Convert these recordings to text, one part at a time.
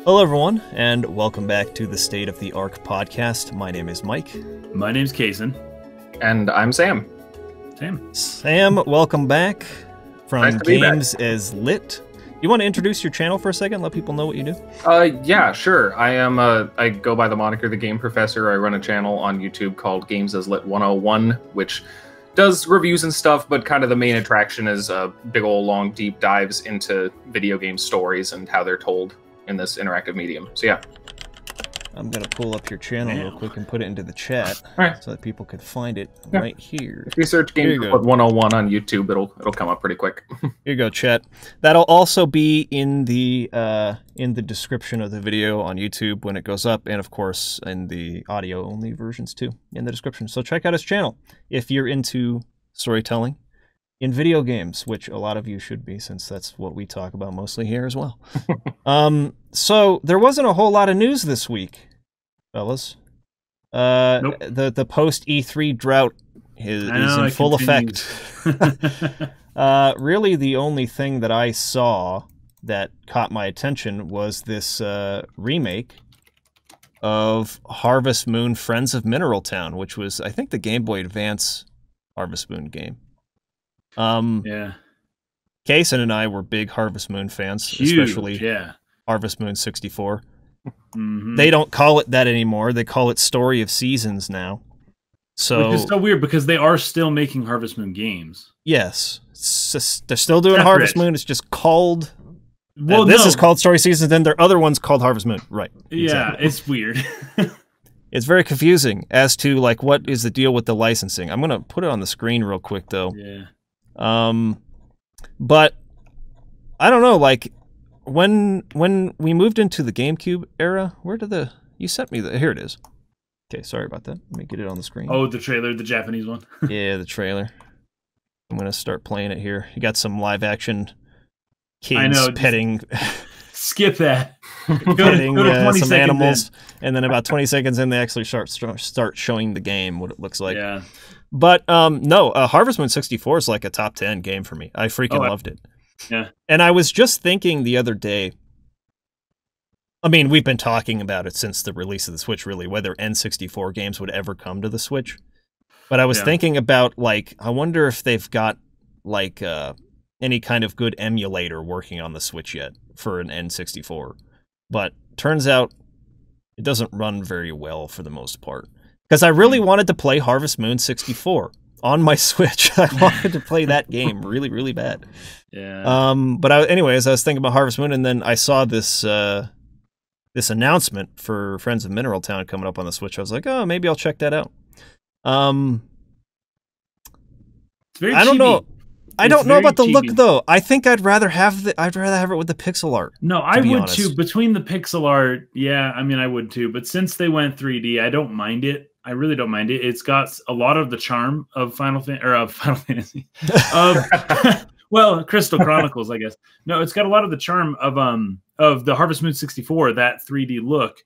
Hello, everyone, and welcome back to the State of the Arc podcast. My name is Mike. My name's Kaysen. And I'm Sam. Sam, welcome back from GamesAsLit. You want to introduce your channel for a second? Let people know what you do? Yeah, sure. I go by the moniker The Game Professor. I run a channel on YouTube called GamesAsLit 101, which does reviews and stuff, but kind of the main attraction is big old long deep dives into video game stories and how they're told in this interactive medium. So yeah. I'm going to pull up your channel real quick and put it into the chat so that people can find it right here. If you search GamesAsLit 101 on YouTube, it'll come up pretty quick. Here you go, chat. That'll also be in the description of the video on YouTube when it goes up, and of course in the audio-only versions too, in the description. So check out his channel if you're into storytelling in video games, which a lot of you should be, since that's what we talk about mostly here as well. So there wasn't a whole lot of news this week, fellas. Nope. The post E3 drought is in full effect. Really, the only thing that I saw that caught my attention was this remake of Harvest Moon: Friends of Mineral Town, which was, I think, the Game Boy Advance Harvest Moon game. Yeah. Kaysen and I were big Harvest Moon fans, especially Harvest Moon 64. They don't call it that anymore. They call it Story of Seasons now. So, which is so weird because they are still making Harvest Moon games. Yes. They're still doing Harvest Moon. It's just called... Well, this is called Story Seasons, then their other one's called Harvest Moon. Right. Yeah, exactly. It's weird. It's very confusing as to, like, what is the deal with the licensing. I'm going to put it on the screen real quick, though. Yeah. But I don't know, like, when we moved into the GameCube era, where did you sent me here it is. Okay, sorry about that. Let me get it on the screen. Oh, the trailer, the Japanese one. Yeah, the trailer. I'm gonna start playing it here. You got some live action kids petting. Skip that. Petting some animals, and then about 20 seconds in, they actually start showing the game, what it looks like. Yeah. But no, Harvest Moon 64 is like a top 10 game for me. I freaking loved it. Yeah. And I was just thinking the other day, I mean, we've been talking about it since the release of the Switch, really, whether N64 games would ever come to the Switch. But I was thinking about, like, I wonder if they've got, like, any kind of good emulator working on the Switch yet for an N64. But turns out it doesn't run very well for the most part. Because I really wanted to play Harvest Moon 64 on my Switch. I wanted to play that game really, really bad. Yeah. But anyways, I was thinking about Harvest Moon, and then I saw this this announcement for Friends of Mineral Town coming up on the Switch. I was like, oh, maybe I'll check that out. It's very I don't know. I don't know about the chibi look, though. I think I'd rather have it with the pixel art. No, I would too. Between the pixel art, yeah, I mean, I would too. But since they went 3D, I don't mind it. I really don't mind it. It's got a lot of the charm of Final Fantasy. Well, Crystal Chronicles, I guess. No, it's got a lot of the charm of the Harvest Moon 64, that 3D look.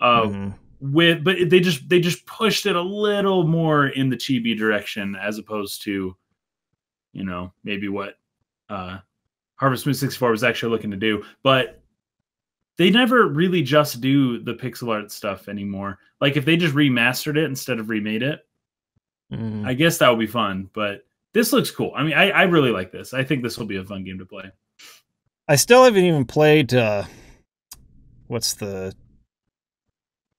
But they just pushed it a little more in the chibi direction as opposed to, you know, maybe what Harvest Moon 64 was actually looking to do. But they never really just do the pixel art stuff anymore. Like, if they just remastered it instead of remade it, I guess that would be fun. But this looks cool. I mean, I really like this. I think this will be a fun game to play. I still haven't even played, what's the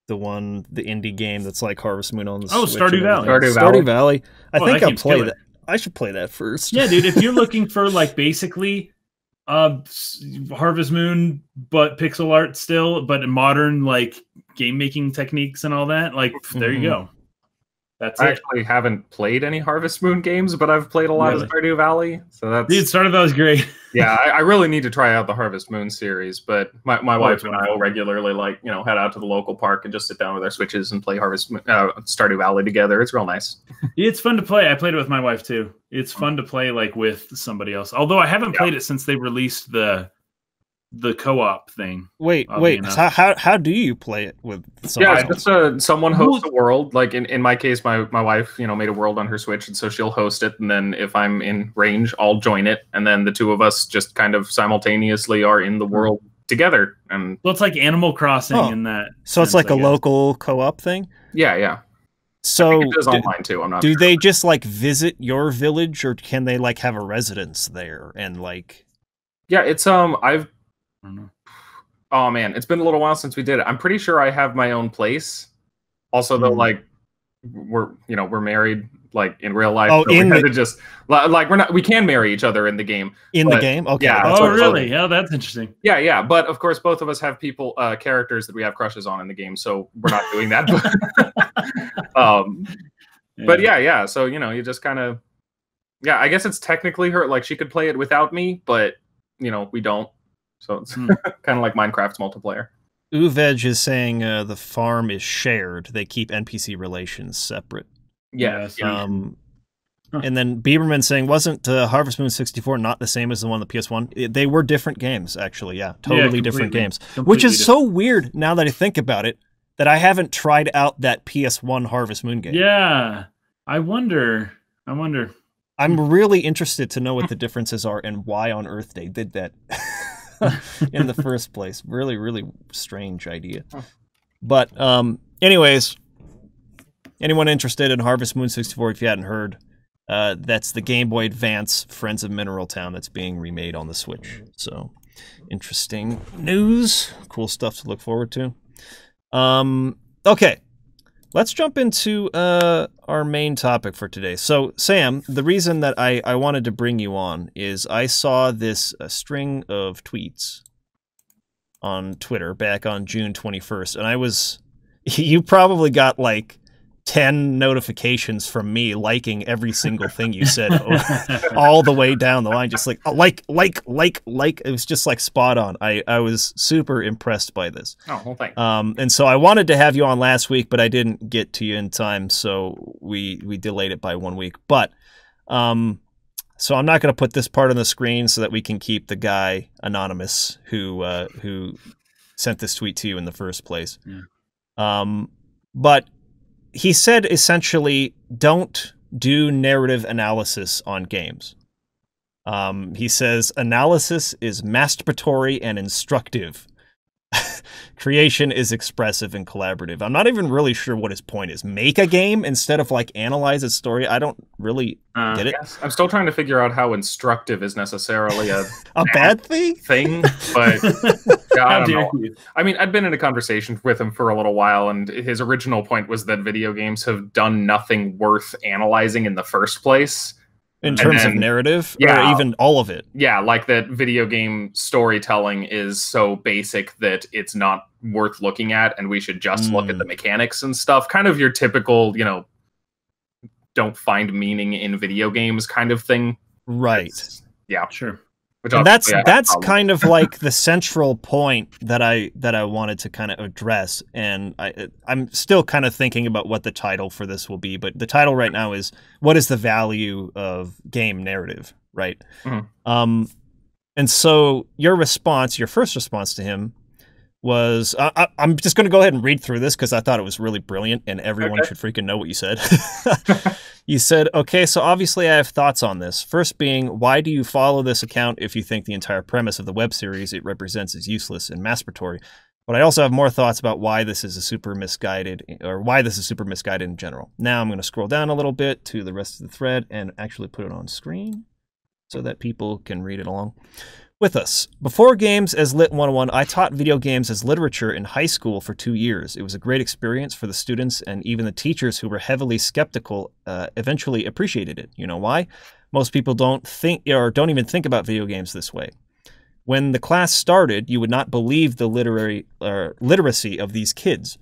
indie game that's like Harvest Moon on the Switch? Stardew Valley. Stardew Valley. I think I'll play that. I should play that first. Yeah, dude, if you're looking for, like, basically Harvest Moon, but pixel art still, but modern, like, game making techniques and all that, like, there you go. That's I actually haven't played any Harvest Moon games, but I've played a lot of Stardew Valley. So that's... Dude, Stardew Valley is great. Yeah, I really need to try out the Harvest Moon series, but my wife and I will regularly, like, you know, head out to the local park and just sit down with our Switches and play Stardew Valley together. It's real nice. It's fun to play. I played it with my wife too. It's fun to play, like, with somebody else. Although I haven't played it since they released the co-op thing. Wait. How do you play it with someone else? It's just someone hosts a world. Like in my case, my wife, you know, made a world on her Switch, and so she'll host it, and then if I'm in range, I'll join it, and then the two of us just kind of simultaneously are in the world together. And well, it's like Animal Crossing in that. So it's like a local co-op thing? Yeah. So I think it is online too. I'm not do sure. they just like visit your village, or can they like have a residence there and like? Yeah, it's I don't know. Oh man, it's been a little while since we did it. I'm pretty sure I have my own place. Also, though, like we're married, like in real life. Oh, so just like we can marry each other in the game. The game? Okay. Yeah. Oh, really? Yeah, that's interesting. Yeah. But of course, both of us have characters that we have crushes on in the game, so we're not doing that. But yeah. So you just kind of, I guess it's technically her. Like she could play it without me, but we don't. So it's kind of like Minecraft's multiplayer. Uvej is saying the farm is shared. They keep NPC relations separate. Yes. And then Bieberman saying, wasn't Harvest Moon 64 not the same as the one on the PS1? They were different games, actually. Yeah, totally different games. Which is so weird now that I think about it, that I haven't tried out that PS1 Harvest Moon game. Yeah, I wonder. I'm really interested to know what the differences are and why on earth they did that in the first place. Really, really strange idea. But anyways, anyone interested in Harvest Moon 64, if you hadn't heard, that's the Game Boy Advance Friends of Mineral Town that's being remade on the Switch. So, interesting news. Cool stuff to look forward to. Okay. Let's jump into our main topic for today. So, Sam, the reason that I wanted to bring you on is I saw this string of tweets on Twitter back on June 21st, and you probably got like 10 notifications from me liking every single thing you said all the way down the line, just like like. It was just like spot on. I was super impressed by this. Oh, well, thanks. And so I wanted to have you on last week, but I didn't get to you in time, so we delayed it by 1 week. But so I'm not going to put this part on the screen so that we can keep the guy anonymous who sent this tweet to you in the first place. Yeah. But he said essentially, don't do narrative analysis on games. He says, analysis is masturbatory and instructive. Creation is expressive and collaborative. I'm not even really sure what his point is. Make a game instead of like analyze its story. I don't really get it. Yes. I'm still trying to figure out how instructive is necessarily a bad thing. But I don't know. I mean, I'd been in a conversation with him for a little while, and his original point was that video games have done nothing worth analyzing in the first place. In terms of narrative? Yeah. Or even all of it? Yeah, like that video game storytelling is so basic that it's not worth looking at, and we should just look at the mechanics and stuff. Kind of your typical, don't find meaning in video games kind of thing. Right. Yeah. Sure. And that's kind of like the central point that I wanted to kind of address, and I'm still kind of thinking about what the title for this will be, but the title right now is "What is the value of game narrative?" Right? Mm-hmm. And so your first response to him was, I'm just going to go ahead and read through this because I thought it was really brilliant, and everyone should freaking know what you said. You said, okay, so obviously I have thoughts on this. First being, why do you follow this account if you think the entire premise of the web series it represents is useless and masturbatory? But I also have more thoughts about why this is super misguided in general. Now I'm going to scroll down a little bit to the rest of the thread and actually put it on screen so that people can read it along with us. Before GamesAsLit 101, I taught video games as literature in high school for 2 years. It was a great experience for the students, and even the teachers who were heavily skeptical eventually appreciated it. You know why? Most people don't even think about video games this way. When the class started, you would not believe the literacy of these kids,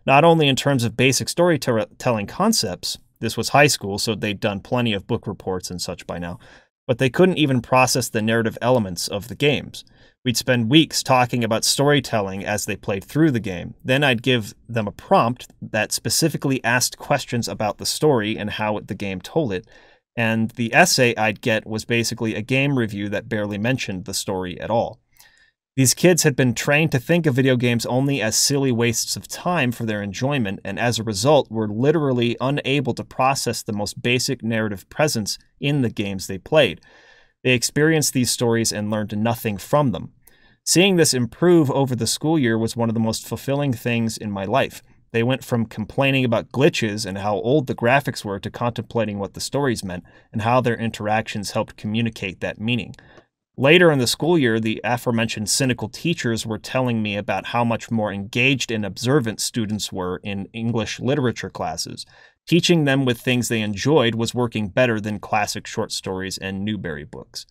not only in terms of basic storytelling concepts. This was high school, so they'd done plenty of book reports and such by now. But they couldn't even process the narrative elements of the games. We'd spend weeks talking about storytelling as they played through the game. Then I'd give them a prompt that specifically asked questions about the story and how the game told it. And the essay I'd get was basically a game review that barely mentioned the story at all. These kids had been trained to think of video games only as silly wastes of time for their enjoyment, and as a result were literally unable to process the most basic narrative presence in the games they played. They experienced these stories and learned nothing from them. Seeing this improve over the school year was one of the most fulfilling things in my life. They went from complaining about glitches and how old the graphics were to contemplating what the stories meant and how their interactions helped communicate that meaning. Later in the school year, the aforementioned cynical teachers were telling me about how much more engaged and observant students were in English literature classes. Teaching them with things they enjoyed was working better than classic short stories and Newbery books.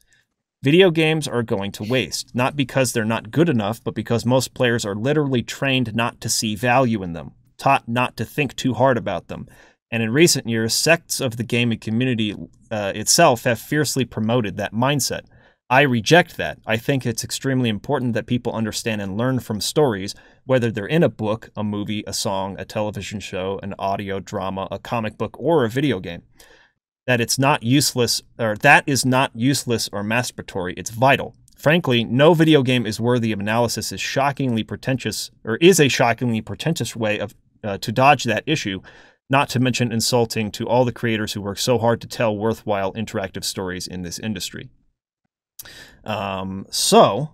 Video games are going to waste, not because they're not good enough, but because most players are literally trained not to see value in them, taught not to think too hard about them. And in recent years, sects of the gaming community itself have fiercely promoted that mindset. I reject that. I think it's extremely important that people understand and learn from stories, whether they're in a book, a movie, a song, a television show, an audio drama, a comic book, or a video game. That it's not useless, or that is not useless or masturbatory. It's vital. Frankly, no video game is worthy of analysis. Is shockingly pretentious, or is a shockingly pretentious way of to dodge that issue. Not to mention insulting to all the creators who work so hard to tell worthwhile interactive stories in this industry. So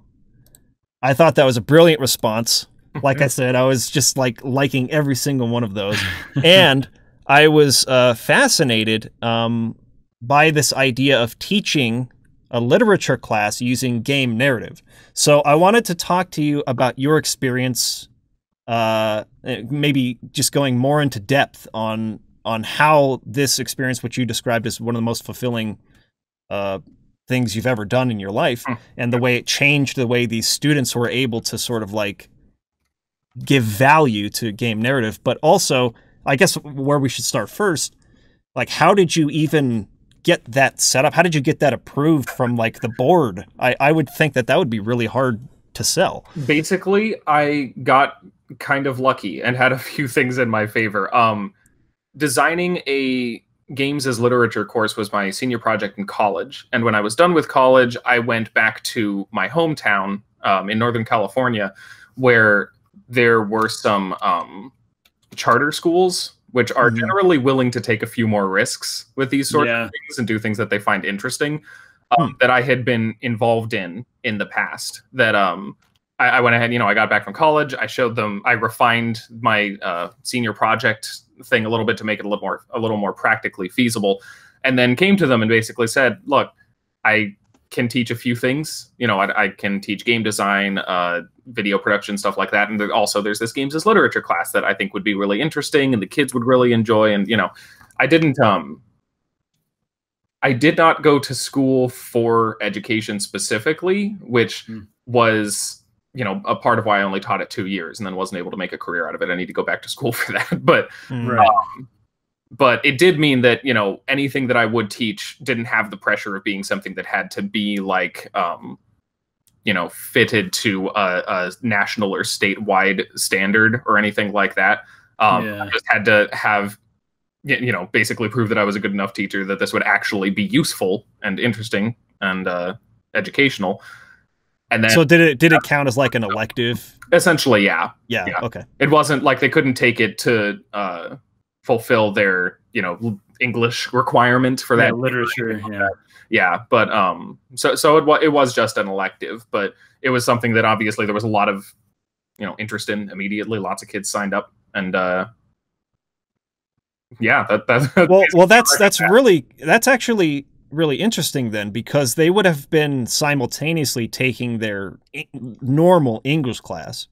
I thought that was a brilliant response. Like I said, I was just like liking every single one of those. And I was fascinated by this idea of teaching a literature class using game narrative. So I wanted to talk to you about your experience, maybe just going more into depth on how this experience, which you described as one of the most fulfilling things you've ever done in your life, and the way it changed the way these students were able to sort of like give value to game narrative. But also, I guess where we should start first, like, how did you even get that set up? How did you get that approved from like the board? I would think that would be really hard to sell. Basically, I got kind of lucky and had a few things in my favor. Designing a games as literature course was my senior project in college. And when I was done with college, I went back to my hometown in Northern California, where there were some charter schools, which are generally willing to take a few more risks with these sort of things and do things that they find interesting, that I had been involved in the past. That I went ahead, I got back from college. I showed them, I refined my senior project thing a little bit to make it a little more practically feasible, and then came to them and basically said, look, I can teach a few things. I can teach game design, video production, stuff like that. And there's this games as literature class that I think would be really interesting and the kids would really enjoy. And, I did not go to school for education specifically, which was, a part of why I only taught it 2 years and then wasn't able to make a career out of it. I need to go back to school for that. But it did mean that, anything that I would teach didn't have the pressure of being something that had to be like, fitted to a national or statewide standard or anything like that. I just had to have, basically prove that I was a good enough teacher that this would actually be useful and interesting and educational. And then, so did it count as like an elective? Essentially, yeah. Okay. It wasn't like they couldn't take it to fulfill their English requirement for that literature. But so it was just an elective, but it was something that obviously there was a lot of interest in immediately. Lots of kids signed up, and that's actually really interesting then, because they would have been simultaneously taking their normal English class.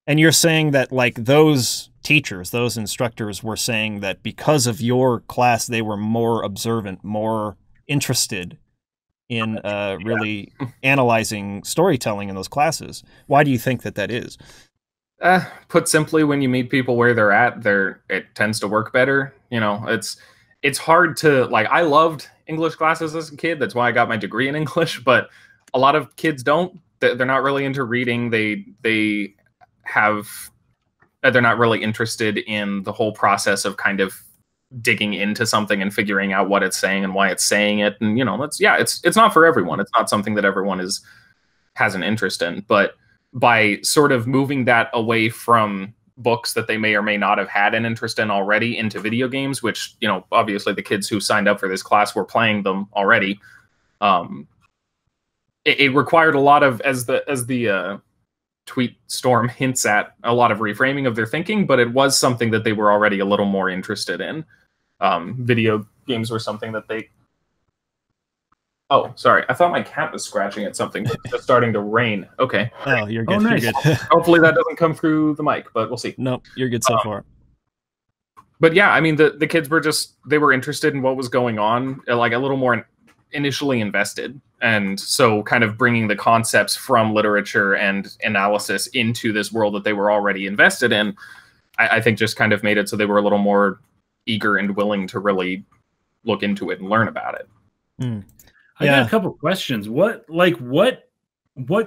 And you're saying that like those teachers, those instructors were saying that because of your class, they were more observant, more interested in really analyzing storytelling in those classes. Why do you think that is? Put simply, when you meet people where they're at, it tends to work better. It's hard to, like, I loved English classes as a kid. That's why I got my degree in English, but a lot of kids don't. They're not really into reading. They're not really interested in the whole process of kind of digging into something and figuring out what it's saying and why it's saying it. And, it's not for everyone. It's not something that everyone has an interest in. But by sort of moving that away from books that they may or may not have had an interest in already into video games, which, obviously the kids who signed up for this class were playing them already. it required a lot of, as the tweet storm hints at, a lot of reframing of their thinking, but it was something that they were already a little more interested in. Video games were something that they... Oh, sorry. I thought my cat was scratching at something. It's just starting to rain. Okay. Oh, you're good. Oh, nice. You're good. Hopefully that doesn't come through the mic, but we'll see. Nope, you're good so far. But yeah, I mean, the kids were they were interested in what was going on, like a little more initially invested. And so kind of bringing the concepts from literature and analysis into this world that they were already invested in, I think just kind of made it so they were a little more eager and willing to really look into it and learn about it. I got a couple questions. What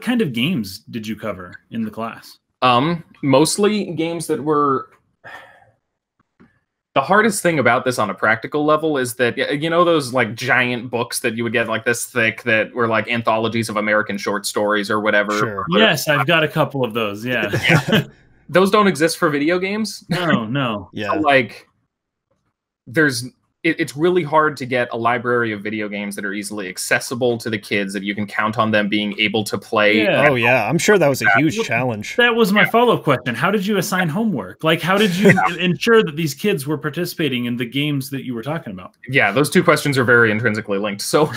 kind of games did you cover in the class? Mostly games that were... The hardest thing about this on a practical level is that, you know, those like giant books that you would get like this thick that were like anthologies of American short stories or whatever. Sure. Yes, I've got a couple of those. Yeah. Those don't exist for video games. No. Yeah. So, like, it's really hard to get a library of video games that are easily accessible to the kids, that you can count on them being able to play. Yeah. Oh yeah, I'm sure that was a huge challenge. That was my follow-up question. How did you assign homework? Like, how did you ensure that these kids were participating in the games that you were talking about? Yeah, those two questions are very intrinsically linked. So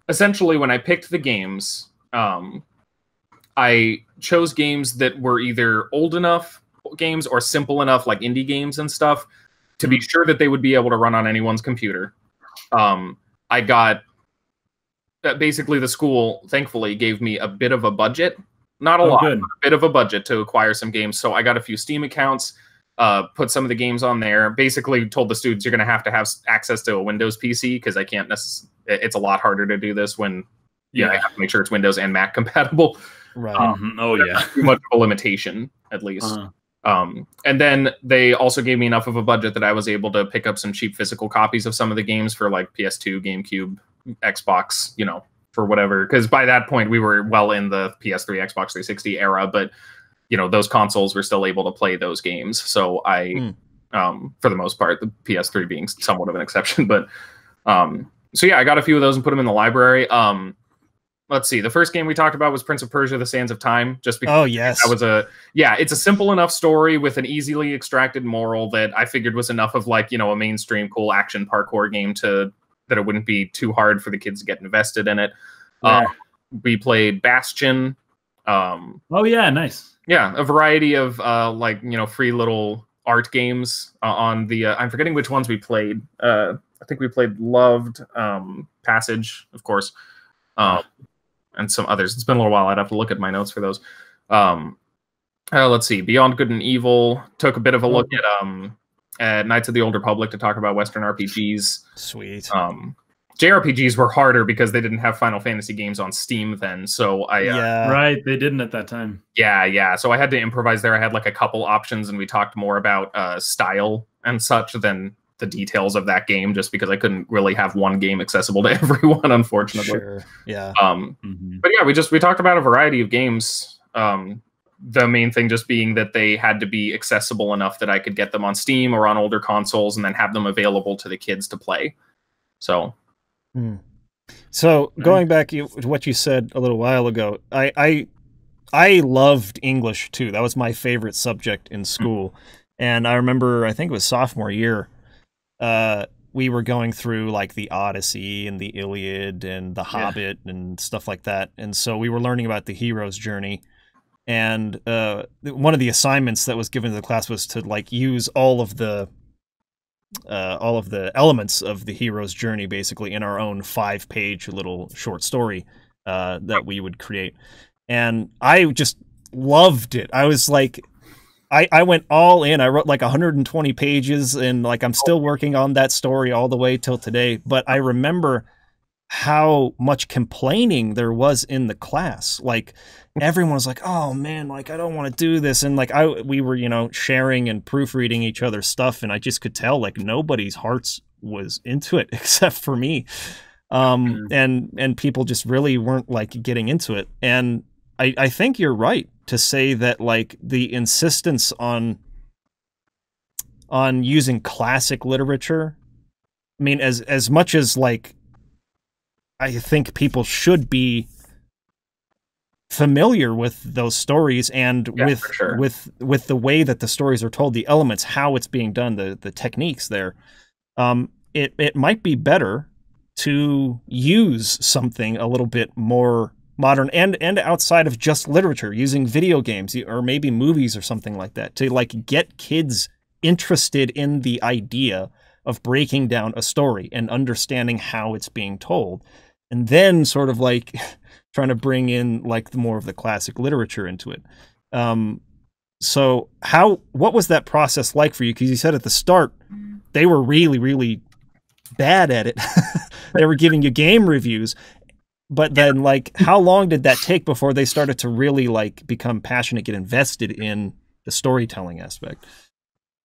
essentially, when I picked the games, I chose games that were either old enough games or simple enough, like indie games and stuff, to be sure that they would be able to run on anyone's computer. I got... basically, the school, thankfully, gave me a bit of a budget. Not a lot, but a bit of a budget to acquire some games. So I got a few Steam accounts, put some of the games on there, basically told the students you're going to have access to a Windows PC, because I can't necessarily... It's a lot harder to do this when I have to make sure it's Windows and Mac compatible. Right. Oh, yeah. Too much of a limitation, at least. And then they also gave me enough of a budget that I was able to pick up some cheap physical copies of some of the games for like PS2, GameCube, Xbox, you know, for whatever. Because by that point, we were well in the PS3, Xbox 360 era, but, you know, those consoles were still able to play those games. So I, for the most part, the PS3 being somewhat of an exception. But so yeah, I got a few of those and put them in the library. Let's see. The first game we talked about was Prince of Persia: The Sands of Time. Just because that was it's a simple enough story with an easily extracted moral that I figured was enough of like, you know, a mainstream cool action parkour game that it wouldn't be too hard for the kids to get invested in it. We played Bastion. Oh yeah, nice. Yeah, a variety of like, you know, free little art games on the. I'm forgetting which ones we played. I think we played Loved, Passage, of course. And some others. It's been a little while. I'd have to look at my notes for those. Let's see. Beyond Good and Evil. Took a bit of a look at Knights of the Old Republic to talk about Western RPGs. Sweet. JRPGs were harder because they didn't have Final Fantasy games on Steam then. So right, they didn't at that time. Yeah. So I had to improvise there. I had like a couple options, and we talked more about style and such than the details of that game, just because I couldn't really have one game accessible to everyone, unfortunately. Sure. Yeah. But yeah, we talked about a variety of games. The main thing just being that they had to be accessible enough that I could get them on Steam or on older consoles and then have them available to the kids to play. So going back to what you said a little while ago, I loved English too. That was my favorite subject in school. And I remember, I think it was sophomore year, we were going through like the Odyssey and the Iliad and the Hobbit and stuff like that. And so we were learning about the hero's journey. And one of the assignments that was given to the class was to like use all of the elements of the hero's journey basically in our own 5-page little short story that we would create. And I just loved it. I was like, I went all in. I wrote like 120 pages, and like I'm still working on that story all the way till today. But I remember how much complaining there was in the class. Like everyone was like, "Oh man, like I don't want to do this," and like we were, you know, sharing and proofreading each other's stuff, and I just could tell like nobody's hearts was into it except for me, and people just really weren't like getting into it. And I think you're right to say that like the insistence on using classic literature, I mean, as much as like I think people should be familiar with those stories and with the way that the stories are told, the elements, how it's being done, the techniques there. It might be better to use something a little bit more modern and outside of just literature, using video games or maybe movies or something like that to like get kids interested in the idea of breaking down a story and understanding how it's being told, and then sort of like trying to bring in like the more of the classic literature into it. So what was that process like for you? Because you said at the start they were really, really bad at it. They were giving you game reviews, but then like how long did that take before they started to really like become passionate, get invested in the storytelling aspect?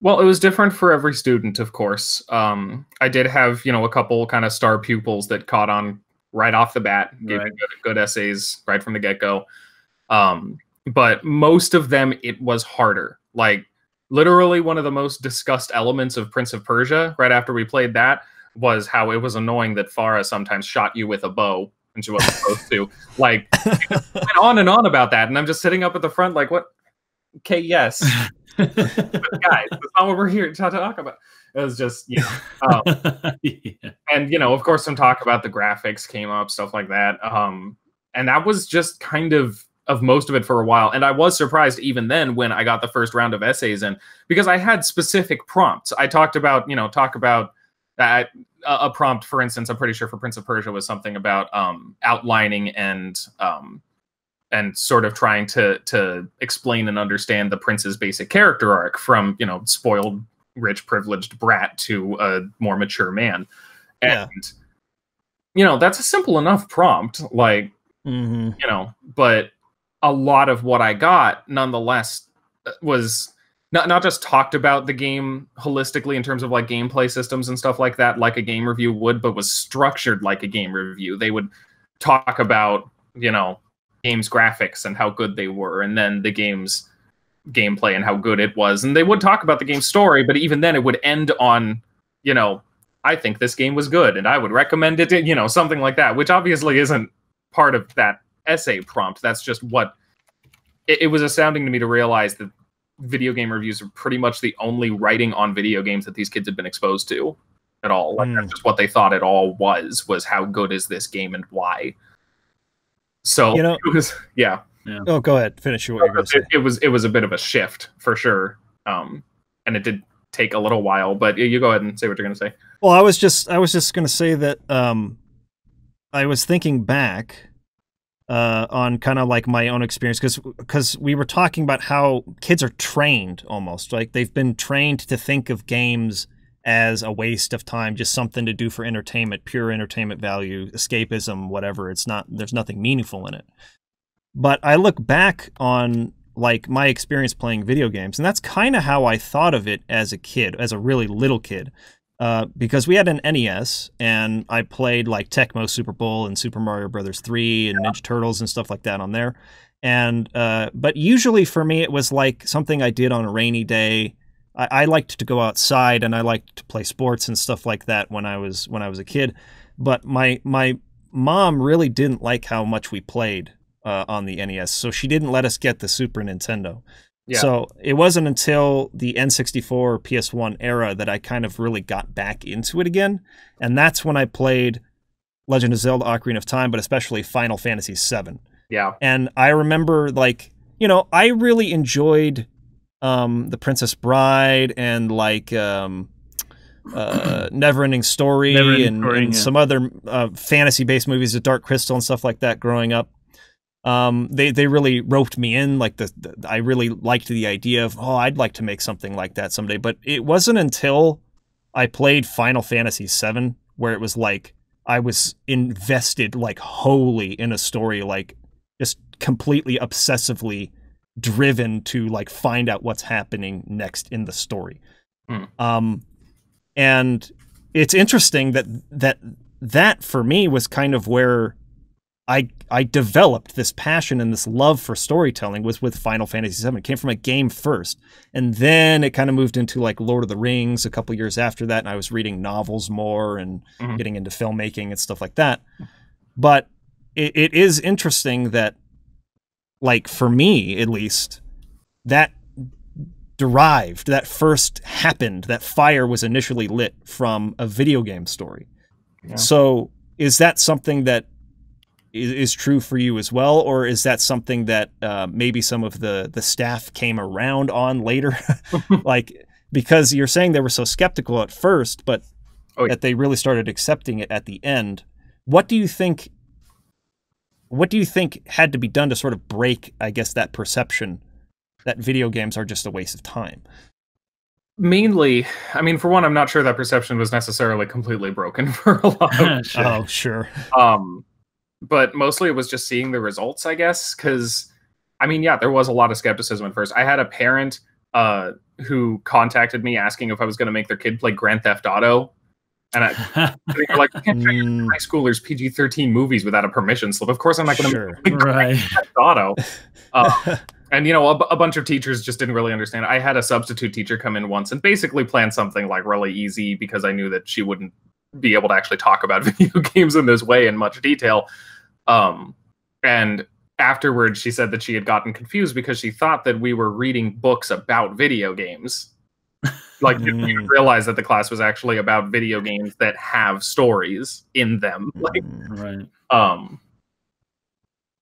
Well, it was different for every student, of course. I did have, a couple kind of star pupils that caught on right off the bat, gave me good essays right from the get-go. But most of them, it was harder. Like, literally one of the most discussed elements of Prince of Persia, right after we played that, was how it was annoying that Farah sometimes shot you with a bow, and she wasn't supposed to. Like, it went on and on about that, and I'm just sitting up at the front like, what? Okay, yes. But guys, that's not what we're here to talk about. It was just, and, of course, some talk about the graphics came up, stuff like that. And that was just kind of most of it for a while. And I was surprised even then when I got the first round of essays in, because I had specific prompts. I talked about, that a prompt, for instance, I'm pretty sure for Prince of Persia was something about outlining and sort of trying to explain and understand the prince's basic character arc from, spoiled, rich, privileged brat to a more mature man. And, that's a simple enough prompt, like, but a lot of what I got, nonetheless, was not just talked about the game holistically in terms of like gameplay systems and stuff like that, like a game review would, but was structured like a game review. They would talk about, game's graphics and how good they were, and then the game's gameplay and how good it was. And they would talk about the game's story, but even then it would end on, I think this game was good and I would recommend it, something like that, which obviously isn't part of that essay prompt. That's just what it was astounding to me to realize that video game reviews are pretty much the only writing on video games that these kids had been exposed to at all. Like, that's just what they thought it all was how good is this game and why. So it was, Oh, go ahead. Finish what you're going to say. It was a bit of a shift for sure. And it did take a little while, but you go ahead and say what you're going to say. Well, I was just going to say that I was thinking back on kind of like my own experience, because we were talking about how kids are trained almost, like they've been trained to think of games as a waste of time, just something to do for entertainment, pure entertainment value, escapism, whatever. There's nothing meaningful in it. But I look back on like my experience playing video games, and that's kind of how I thought of it as a kid, as a really little kid. Because we had an NES, and I played like Tecmo Super Bowl and Super Mario Brothers 3 and Ninja Turtles and stuff like that on there. And but usually for me, it was like something I did on a rainy day. I liked to go outside, and I liked to play sports and stuff like that when I was a kid. But my mom really didn't like how much we played on the NES, so she didn't let us get the Super Nintendo. So it wasn't until the N64 or PS1 era that I kind of really got back into it again. And that's when I played Legend of Zelda Ocarina of Time, but especially Final Fantasy VII. Yeah. And I remember, like, I really enjoyed The Princess Bride and, like, Neverending Story and some other fantasy-based movies, The Dark Crystal and stuff like that growing up. They really roped me in. Like I really liked the idea of, I'd like to make something like that someday. But it wasn't until I played Final Fantasy VII where it was like I was invested like wholly in a story, like just completely obsessively driven to like find out what's happening next in the story. And it's interesting that for me was kind of where I developed this passion and this love for storytelling was with Final Fantasy VII. It came from a game first, and then it kind of moved into like Lord of the Rings a couple years after that, and I was reading novels more and getting into filmmaking and stuff like that. But it is interesting that, like, for me at least, that first happened, that fire was initially lit from a video game story. Yeah. So is that something that is true for you as well, or is that something that maybe some of the staff came around on later? Like, because you're saying they were so skeptical at first, but that they really started accepting it at the end. What do you think had to be done to sort of break, I guess, that perception that video games are just a waste of time? Mainly, I mean, for one, I'm not sure that perception was necessarily completely broken for a lot of sure. Oh, sure. But mostly it was just seeing the results, I guess, because, I mean, yeah, there was a lot of skepticism at first. I had a parent who contacted me asking if I was going to make their kid play Grand Theft Auto. And they were like, you can't show your high schoolers PG-13 movies without a permission slip. Of course I'm not going to make Grand Theft Auto. And, you know, a bunch of teachers just didn't really understand. I had a substitute teacher come in once and basically plan something like really easy because I knew that she wouldn't be able to actually talk about video games in this way in much detail. And afterwards, she said that she had gotten confused because she thought that we were reading books about video games. Like, you didn't realize that the class was actually about video games that have stories in them. Like,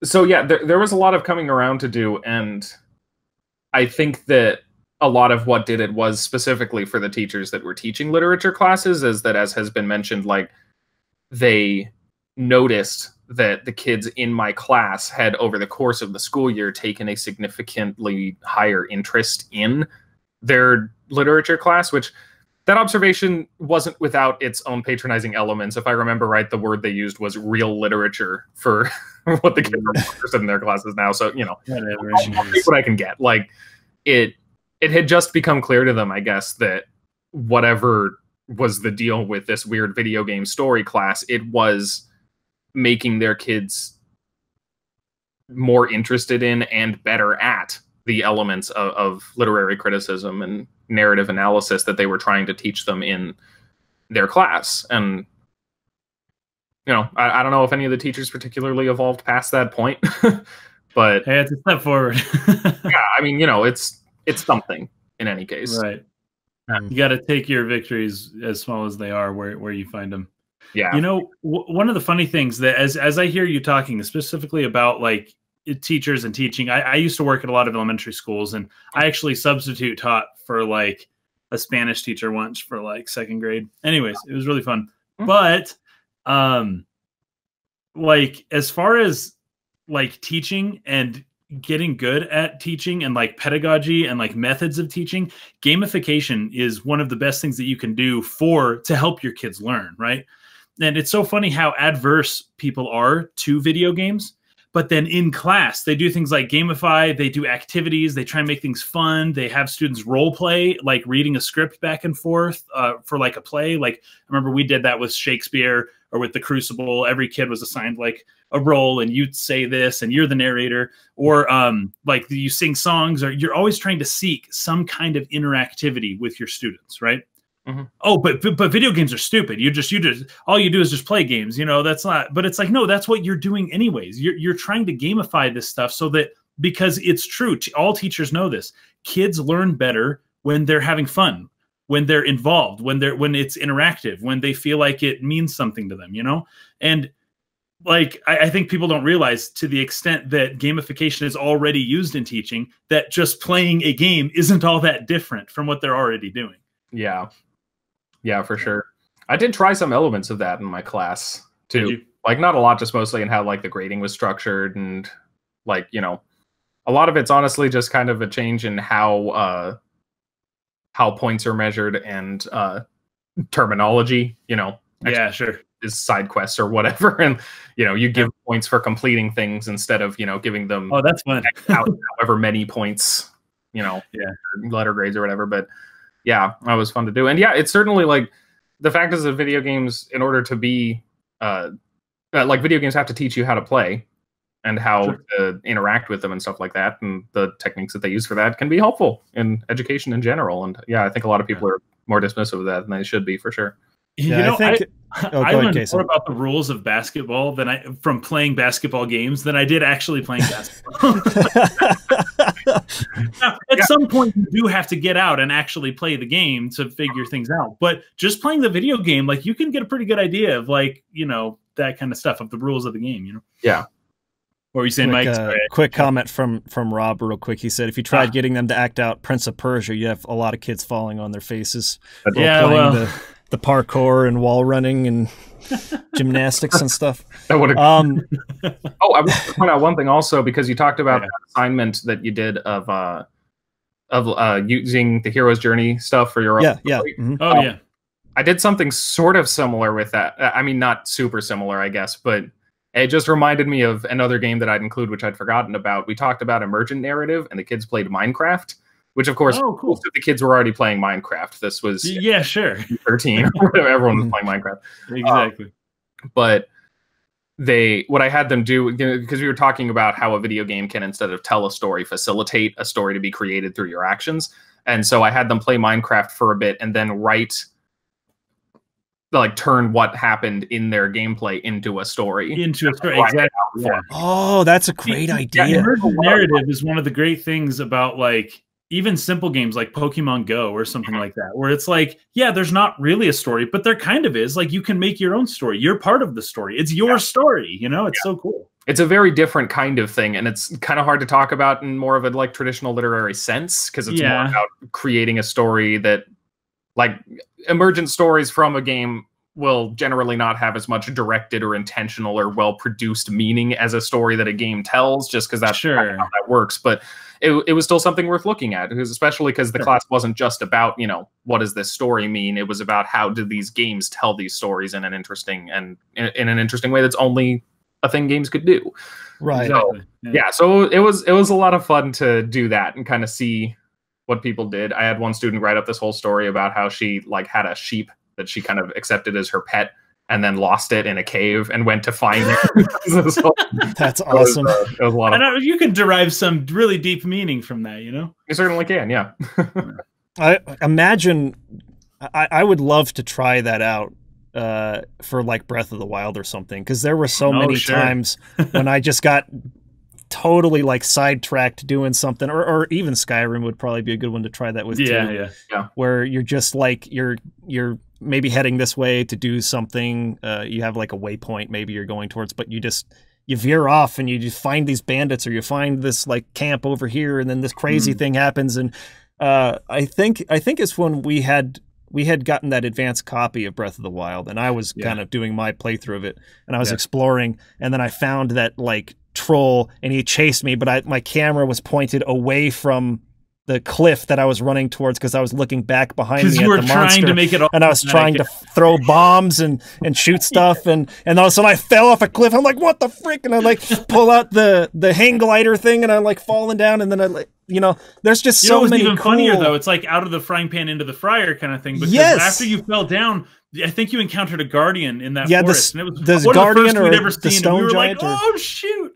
so yeah, there was a lot of coming around to do, and I think that a lot of what did it was specifically for the teachers that were teaching literature classes, is that, as has been mentioned, like, they noticed that the kids in my class had, over the course of the school year, taken a significantly higher interest in their literature class, which that observation wasn't without its own patronizing elements. If I remember right, the word they used was real literature for what the kids are interested in their classes now. So, you know, I'll take what I can get. Like, it had just become clear to them, I guess, that whatever was the deal with this weird video game story class, it was making their kids more interested in and better at the elements of literary criticism and narrative analysis that they were trying to teach them in their class. And, you know, I don't know if any of the teachers particularly evolved past that point, but hey, it's a step forward. Yeah, I mean, you know, it's something in any case. Right. You got to take your victories, as small as they are, where you find them. Yeah. You know, one of the funny things that, as I hear you talking specifically about, like, teachers and teaching, I used to work at a lot of elementary schools, and I actually substitute taught for, like, a Spanish teacher once for, like, 2nd grade. Anyways, it was really fun. But like, as far as, like, teaching and getting good at teaching and, like, pedagogy and, like, methods of teaching, gamification is one of the best things that you can do to help your kids learn, right? And it's so funny how adverse people are to video games. But then in class, they do things like gamify, they do activities, they try and make things fun. They have students role play, like reading a script back and forth for, like, a play. Like, I remember we did that with Shakespeare or with The Crucible. Every kid was assigned, like, a role, and you'd say this and you're the narrator, or like, you sing songs, or you're always trying to seek some kind of interactivity with your students, right? Oh, but video games are stupid. You just all you do is just play games. You know, that's not. But it's like, no, that's what you're doing anyways. You're trying to gamify this stuff so that, because it's true. All teachers know this. Kids learn better when they're having fun, when they're involved, when it's interactive, when they feel like it means something to them. You know, and, like, I think people don't realize, to the extent that gamification is already used in teaching, that just playing a game isn't all that different from what they're already doing. Yeah. Yeah, for sure. I did try some elements of that in my class too. Like, not a lot, just mostly in how, like, the grading was structured, and, like, you know, a lot of it's honestly just kind of a change in how points are measured and terminology, you know. Yeah, sure. Is side quests or whatever, and, you know, you give points for completing things instead of, you know, giving them that's fun. however many points, you know, letter grades or whatever. But yeah, that was fun to do. And yeah, it's certainly, like, the fact is that video games, in order to be like, video games have to teach you how to play and how to interact with them and stuff like that, and the techniques that they use for that can be helpful in education in general. And yeah, I think a lot of people are more dismissive of that than they should be, for sure. Yeah, I think. I learned more about the rules of basketball from playing basketball games than I did actually playing basketball. Now, at some point, you do have to get out and actually play the game to figure things out. But just playing the video game, like, you can get a pretty good idea of, like, you know, that kind of stuff, of the rules of the game, you know? Yeah. What were you saying, Mike? Quick comment from Rob real quick. He said, if you tried getting them to act out Prince of Persia, you have a lot of kids falling on their faces. Yeah, well... The parkour and wall running and gymnastics and stuff. That would have. I want to point out one thing also, because you talked about that assignment that you did of using the hero's journey stuff for your own story. Mm-hmm. Oh yeah, I did something sort of similar with that. I mean, not super similar, I guess, but it just reminded me of another game that I'd include, which I'd forgotten about. We talked about emergent narrative, and the kids played Minecraft. Which, of course, most of the kids were already playing Minecraft. This was 13 or whatever. Everyone was playing Minecraft. Exactly. But what I had them do, because we were talking about how a video game can, instead of tell a story, facilitate a story to be created through your actions. And so I had them play Minecraft for a bit and then turn what happened in their gameplay into a story. Exactly. Yeah. Oh, that's a great idea. Emergent narrative is one of the great things about, like, even simple games like Pokemon Go or something like that, where it's like, yeah, there's not really a story, but there kind of is. Like, you can make your own story. You're part of the story. It's your story, you know? It's so cool. It's a very different kind of thing, and it's kind of hard to talk about in more of a, like, traditional literary sense, because it's more about creating a story that, like, emergent stories from a game will generally not have as much directed or intentional or well-produced meaning as a story that a game tells, just because that's kind of how that works. But it was still something worth looking at, especially because the class wasn't just about, you know, what does this story mean? It was about how do these games tell these stories in an interesting way that's only a thing games could do. Right. So, so it was a lot of fun to do that and kind of see what people did. I had one student write up this whole story about how she, like, had a sheep that she kind of accepted as her pet, and then lost it in a cave and went to find it. So, that's awesome. It was a lot of you can derive some really deep meaning from that, you know? You certainly can, yeah. I imagine I would love to try that out for, like, Breath of the Wild or something, because there were so many times when I just got totally, like, sidetracked doing something, or even Skyrim would probably be a good one to try that with too. Where you're just like you're maybe heading this way to do something. You have, like, a waypoint maybe you're going towards, but you veer off and you just find these bandits, or you find this, like, camp over here, and then this crazy thing happens. And I think it's when we had gotten that advanced copy of Breath of the Wild, and I was kind of doing my playthrough of it, and I was exploring, and then I found that, like, troll, and he chased me, but my camera was pointed away from the cliff that I was running towards, because I was looking back behind me at the monster. You were trying to make it all, and I was trying to throw bombs and shoot stuff, and all of a sudden I fell off a cliff. I'm like, what the frick? And I, like, pull out the hang glider thing, and I'm, like, falling down, and then I, like, you know, there's just so many even cool... funnier, though. It's like out of the frying pan into the fryer kind of thing. Because after you fell down, I think you encountered a guardian in that forest. And it was the guardian or ever the seen, stone and we were giant. Like, oh, shoot.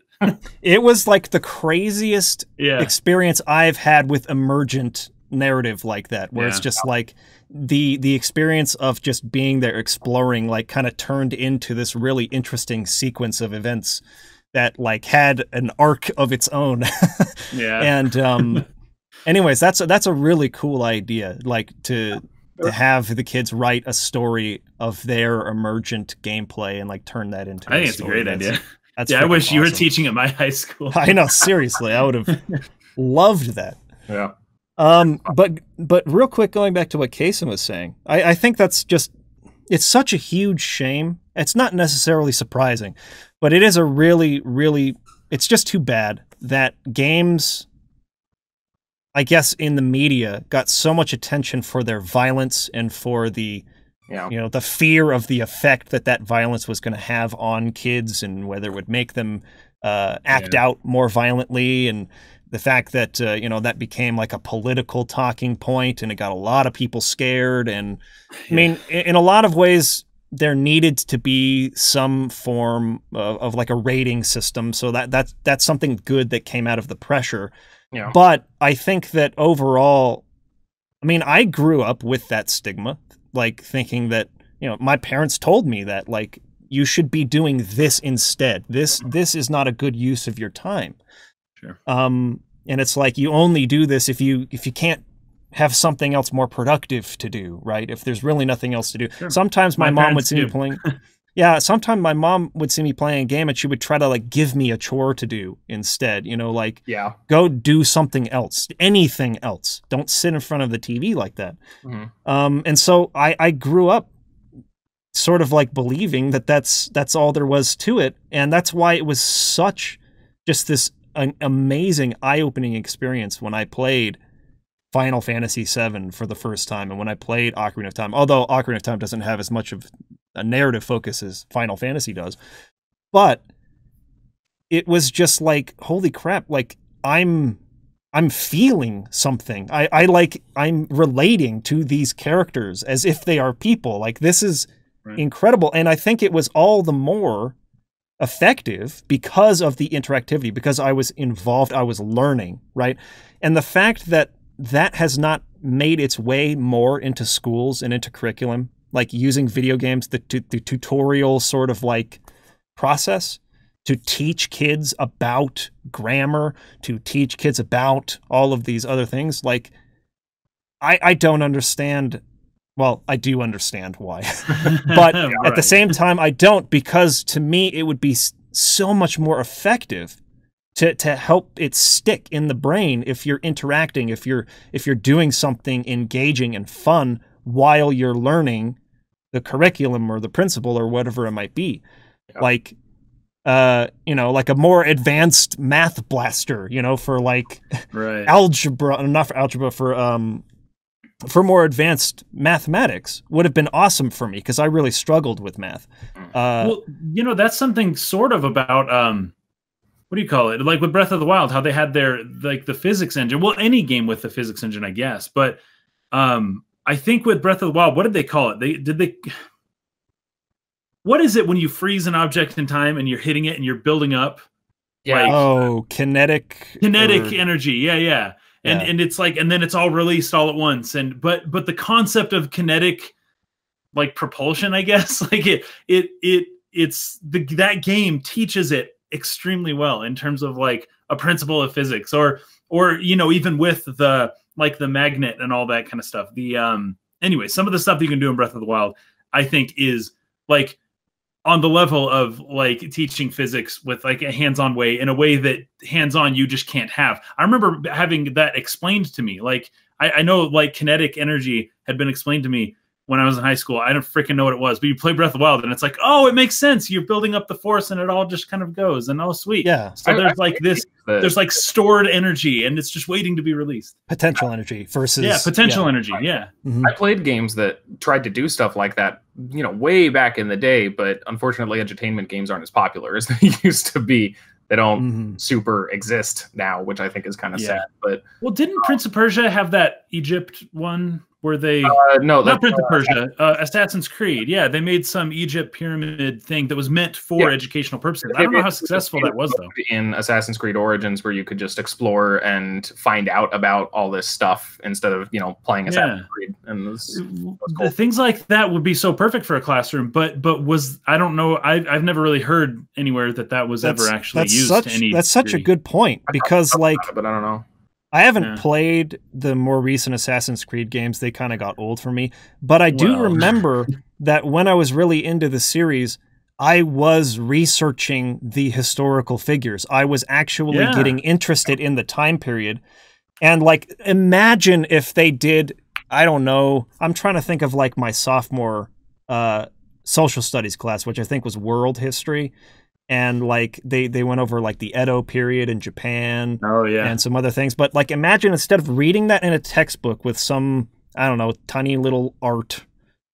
It was, like, the craziest experience I've had with emergent narrative like that, where it's just like the experience of just being there exploring, like, kind of turned into this really interesting sequence of events that, like, had an arc of its own. And anyways, that's a really cool idea, like, to have the kids write a story of their emergent gameplay and, like, turn that into I think it's a great idea. That's I wish you were awesome. teaching at my high school. I know, seriously, I would have loved that. Yeah. But real quick, going back to what Kason was saying, I think that's just, it's such a huge shame. It's not necessarily surprising, but it is a really, really, it's just too bad that games, I guess, in the media got so much attention for their violence and for the, you know, the fear of the effect that violence was going to have on kids, and whether it would make them act out more violently, and the fact that, you know, that became like a political talking point, and it got a lot of people scared. And I mean, in a lot of ways, there needed to be some form of like a rating system. So that's something good that came out of the pressure. Yeah. But I think that overall, I mean, I grew up with that stigma, like thinking that, you know, my parents told me that, like, you should be doing this instead. This is not a good use of your time. Sure. And it's like, you only do this if you can't have something else more productive to do, right? If there's really nothing else to do. Sure. Sometimes my mom would see me too. playing. Yeah, sometimes my mom would see me playing a game and she would try to, like, give me a chore to do instead, you know, like, Yeah. go do something else, anything else. Don't sit in front of the TV like that. And so I grew up sort of like believing that that's all there was to it. And that's why it was such just this an amazing eye-opening experience when I played Final Fantasy VII for the first time, and when I played Ocarina of Time, although Ocarina of Time doesn't have as much of a narrative focus as Final Fantasy does, but it was just like, holy crap, like, I'm feeling something. I'm relating to these characters as if they are people. Like, this is incredible. And I think it was all the more effective because of the interactivity, because I was involved, I was learning, right? And the fact that that has not made its way more into schools and into curriculum, like using video games, the tutorial sort of like process to teach kids about grammar, to teach kids about all of these other things. Like, I don't understand. Well, I do understand why, but at the same time, I don't, because to me, it would be so much more effective to help it stick in the brain if you're interacting, if you're doing something engaging and fun while you're learning the curriculum or the principle or whatever it might be. Yeah. Like, you know, like a more advanced math blaster, you know, for like algebra, not for algebra, for more advanced mathematics would have been awesome for me, because I really struggled with math. Well, you know, that's something sort of about, what do you call it? Like with Breath of the Wild, how they had their, like, the physics engine. Well, any game with the physics engine, I guess. But I think with Breath of the Wild, what did they call it? What is it when you freeze an object in time and you're hitting it and you're building up? Yeah. Like, kinetic energy. Yeah. And it's like, and then it's all released all at once. And but the concept of kinetic, like, propulsion, I guess, like that game teaches it extremely well in terms of like a principle of physics, or you know, even with the, like, the magnet and all that kind of stuff. Anyway, some of the stuff that you can do in Breath of the Wild, I think, is like on the level of like teaching physics with like a hands-on way, in a way that hands-on you just can't have. I remember having that explained to me. Like, I know, like, kinetic energy had been explained to me when I was in high school. I don't freaking know what it was, but you play Breath of the Wild and it's like, oh, it makes sense. You're building up the force and it all just kind of goes, and oh, sweet. Yeah. So there's like this, there's like stored energy and it's just waiting to be released. Potential energy versus... Yeah, potential energy, yeah. I played games that tried to do stuff like that, you know, way back in the day, but unfortunately edutainment games aren't as popular as they used to be. They don't super exist now, which I think is kind of sad. But well, didn't Prince of Persia have that Egypt one where they no, not Prince of Persia, Assassin's Creed? Yeah, they made some Egypt pyramid thing that was meant for educational purposes. I don't know how successful that was, though. In Assassin's Creed Origins, where you could just explore and find out about all this stuff instead of, you know, playing Assassin's Creed. And was cool. Things like that would be so perfect for a classroom, but was, I don't know, I've never really heard anywhere that was ever actually used. That's such a good point, because like, but I don't know. I haven't played the more recent Assassin's Creed games. They kind of got old for me. But I do remember that when I was really into the series, I was researching the historical figures. I was actually getting interested in the time period. And, like, imagine if they did, I don't know, I'm trying to think of, like, my sophomore social studies class, which I think was world history. And like they went over like the Edo period in Japan, and some other things. But like, imagine instead of reading that in a textbook with some, I don't know, tiny little art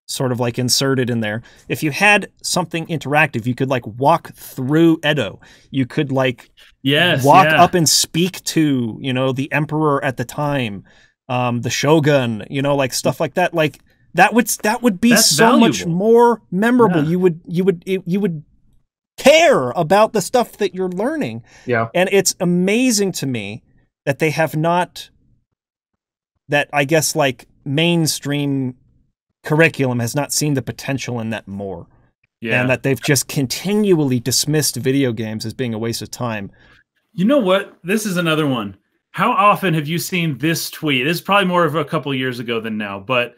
sort of like inserted in there, if you had something interactive, you could like walk through Edo. You could like walk up and speak to, you know, the emperor at the time, the shogun, you know, like stuff like that. Like that would be so much more memorable. You would care about the stuff that you're learning. And it's amazing to me that they have not, that I guess like mainstream curriculum has not seen the potential in that more. Yeah. And that they've just continually dismissed video games as being a waste of time. You know what? This is another one. How often have you seen this tweet? It's probably more of a couple years ago than now, but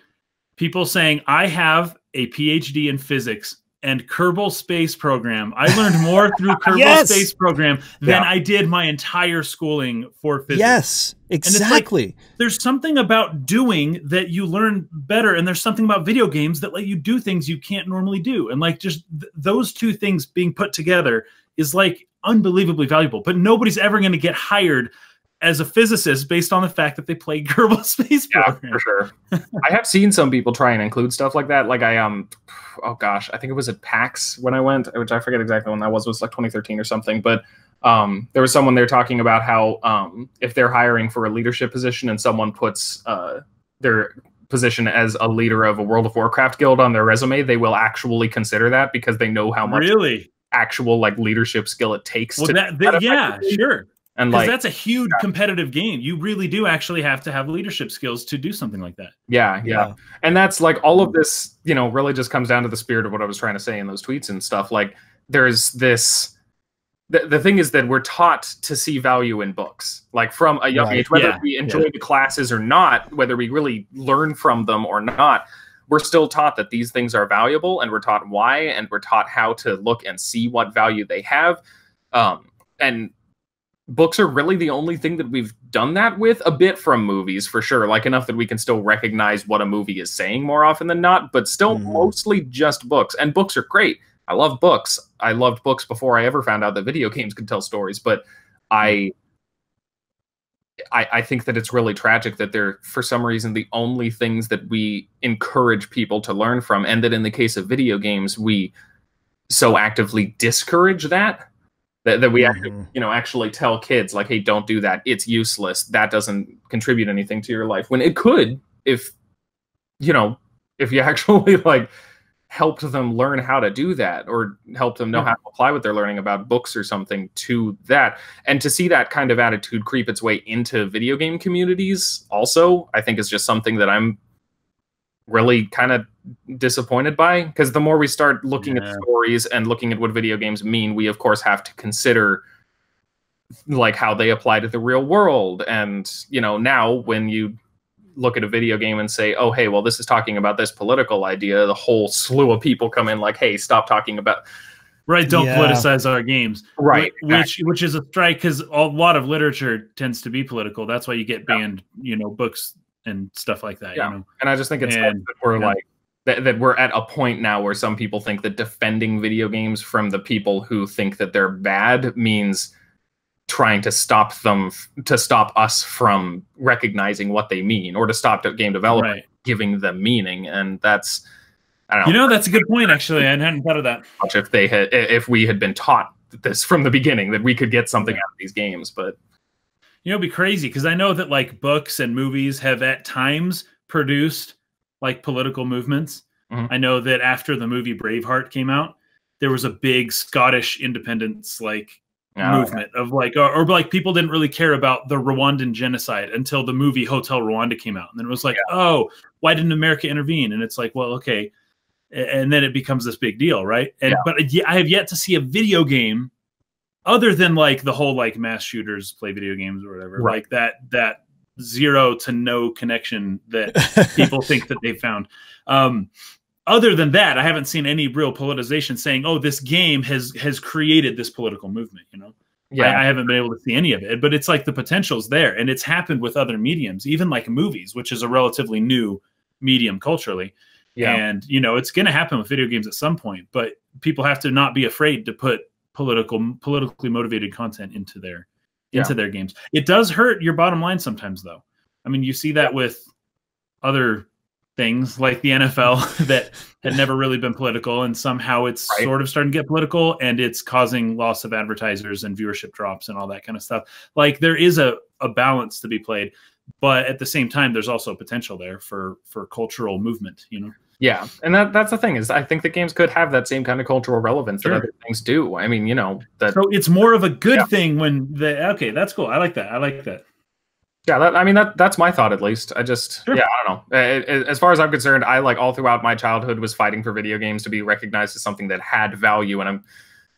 people saying, I have a PhD in physics and Kerbal Space Program. I learned more through Kerbal Space Program than I did my entire schooling for physics. Yes, exactly. Like, there's something about doing that you learn better, and there's something about video games that let you do things you can't normally do. And like just those two things being put together is like unbelievably valuable. But nobody's ever going to get hired as a physicist based on the fact that they play Kerbal Space Program. Yeah, for sure. I have seen some people try and include stuff like that. Like oh gosh, I think it was at PAX when I went, which I forget exactly when that was. It was like 2013 or something. But there was someone there talking about how if they're hiring for a leadership position and someone puts their position as a leader of a World of Warcraft guild on their resume, they will actually consider that because they know how much actual like leadership skill it takes. Well, to yeah, sure. And like that's a huge competitive game. You really do actually have to have leadership skills to do something like that. Yeah. And that's like all of this, you know, really just comes down to the spirit of what I was trying to say in those tweets and stuff. Like there's this, the thing is that we're taught to see value in books, like from a young age, whether we enjoy the classes or not, whether we really learn from them or not, we're still taught that these things are valuable, and we're taught why, and we're taught how to look and see what value they have. And books are really the only thing that we've done that with, a bit from movies for sure, like enough that we can still recognize what a movie is saying more often than not, but still mostly just books. And books are great. I love books. I loved books before I ever found out that video games could tell stories, but I think that it's really tragic that they're, for some reason, the only things that we encourage people to learn from, and that in the case of video games, we so actively discourage that we actually tell kids like, hey, don't do that. It's useless. That doesn't contribute anything to your life. When it could, if you actually like helped them learn how to do that, or helped them know how to apply what they're learning about books or something to that. And to see that kind of attitude creep its way into video game communities also, I think is just something that I'm really kind of disappointed by, because the more we start looking at stories and looking at what video games mean, we of course have to consider like how they apply to the real world. And now when you look at a video game and say, oh hey, well this is talking about this political idea, the whole slew of people come in like, hey, stop talking about don't politicize our games, which is a strike, because a lot of literature tends to be political. That's why you get banned books and stuff like that. And I just think it's that we're like that we're at a point now where some people think that defending video games from the people who think that they're bad means trying to stop us from recognizing what they mean, or to stop game development giving them meaning. And that's, I don't know. That's a good point, actually. I hadn't thought of that. If we had been taught this from the beginning, that we could get something out of these games. But it'd be crazy, because I know that like books and movies have at times produced like political movements. I know that after the movie Braveheart came out, there was a big Scottish independence movement of like, or like people didn't really care about the Rwandan genocide until the movie Hotel Rwanda came out. And then it was like, oh, why didn't America intervene? And it's like, well, okay. And then it becomes this big deal, right? And but I have yet to see a video game other than like the whole like mass shooters play video games or whatever, like that zero to no connection that people think that they found. Other than that, I haven't seen any real politicization saying, oh, this game has created this political movement, I haven't been able to see any of it, but it's like the potential's there, and it's happened with other mediums, even like movies, which is a relatively new medium culturally. And, it's going to happen with video games at some point, but people have to not be afraid to put politically motivated content into their games. It does hurt your bottom line sometimes, though. I mean, you see that with other things like the NFL that had never really been political, and somehow it's sort of starting to get political, and it's causing loss of advertisers and viewership drops and all that kind of stuff. Like there is a balance to be played, but at the same time, there's also potential there for cultural movement, Yeah, and that's the thing, is I think that games could have that same kind of cultural relevance that other things do. I mean, that. So it's more of a good thing when okay, that's cool. I like that. Yeah, I mean that's my thought at least. I just yeah, I don't know. As far as I'm concerned, I like all throughout my childhood was fighting for video games to be recognized as something that had value, and I'm,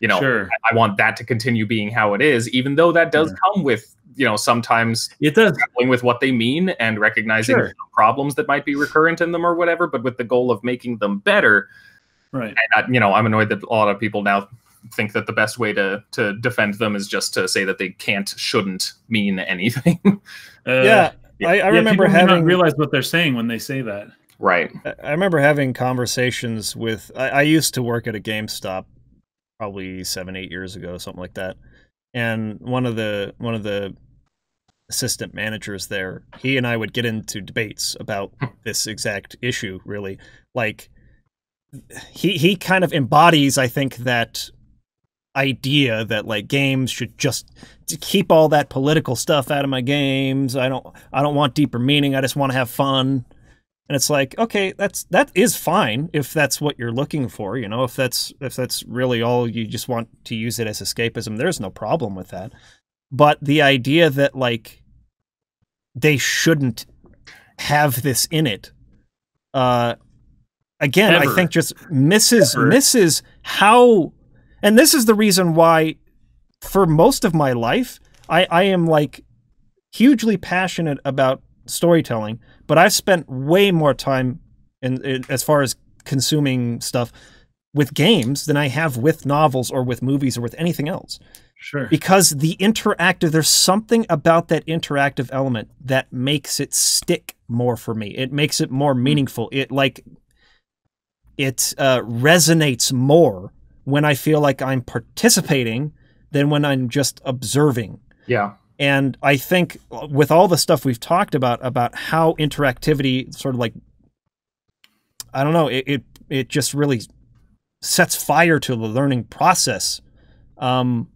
you know, I want that to continue being how it is, even though that does come with, you know, sometimes it does grappling with what they mean and recognizing problems that might be recurrent in them or whatever, but with the goal of making them better. Right. And, you know, I'm annoyed that a lot of people now think that the best way to defend them is just to say that they shouldn't mean anything. I remember having not realize what they're saying when they say that. Right. I remember having conversations with. I used to work at a GameStop, probably 7-8 years ago, something like that, and one of the assistant managers there, he and I would get into debates about this exact issue. Really, like he kind of embodies, I think, that idea that like games should just keep all that political stuff out of my games. I don't want deeper meaning. I just want to have fun. And it's like, okay, that is fine if that's what you're looking for, you know, if that's really all you just want to use it as escapism, there's no problem with that. But the idea that like they shouldn't have this in it, again, I think just misses how. And this is the reason why, for most of my life, I am like hugely passionate about storytelling, but I've spent way more time in as far as consuming stuff with games than I have with novels or with movies or with anything else. Sure. Because the interactive, there's something about that interactive element that makes it stick more for me. It makes it more meaningful. It resonates more when I feel like I'm participating than when I'm just observing. Yeah. And I think with all the stuff we've talked about how interactivity sort of like, I don't know, it just really sets fire to the learning process. And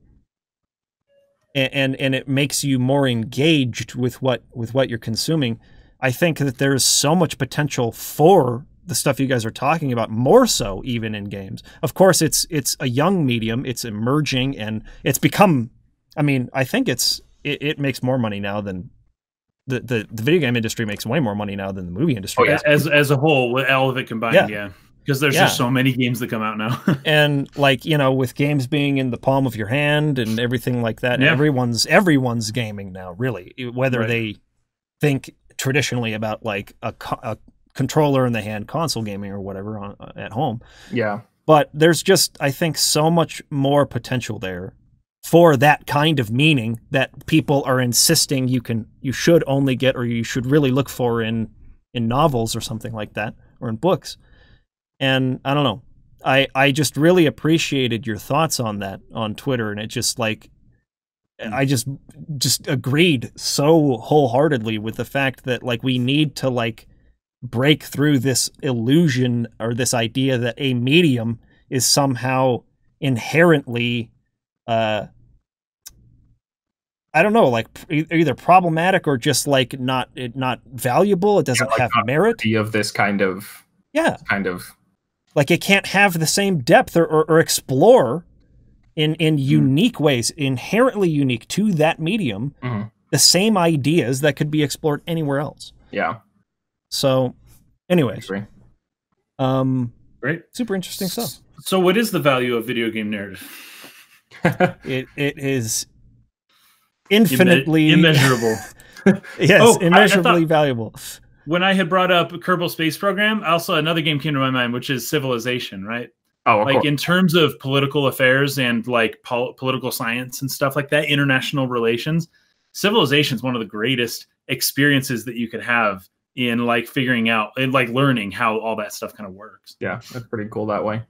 it makes you more engaged with what you're consuming. I think that there's so much potential for the stuff you guys are talking about, more so even in games. Of course, it's a young medium, it's emerging, and it's become, I mean, I think it makes more money now than the video game industry makes way more money now than the movie industry. As a whole, with all of it combined, yeah. Because there's just so many games that come out now. And like, you know, with games being in the palm of your hand and everything like that, everyone's gaming now, really, whether they think traditionally about like a controller in the hand console gaming or whatever at home. Yeah. But there's just, I think, so much more potential there for that kind of meaning that people are insisting you should only get, or you should really look for in novels or something like that, or in books. And I don't know, I just really appreciated your thoughts on that on Twitter, and it just like, I just agreed so wholeheartedly with the fact that like we need to like break through this illusion or this idea that a medium is somehow inherently I don't know, like either problematic or just like not valuable. It doesn't have merit of this kind of like it can't have the same depth or explore in unique ways, inherently unique to that medium, the same ideas that could be explored anywhere else. Yeah. So, anyways, great, super interesting stuff. So, what is the value of video game narrative? It is infinitely immeasurable. Yes, immeasurably valuable. When I had brought up Kerbal Space Program, also another game came to my mind, which is Civilization, right? Oh, like in terms of political affairs and like political science and stuff like that, international relations, Civilization is one of the greatest experiences that you could have in like figuring out and like learning how all that stuff kind of works. Yeah, that's pretty cool that way.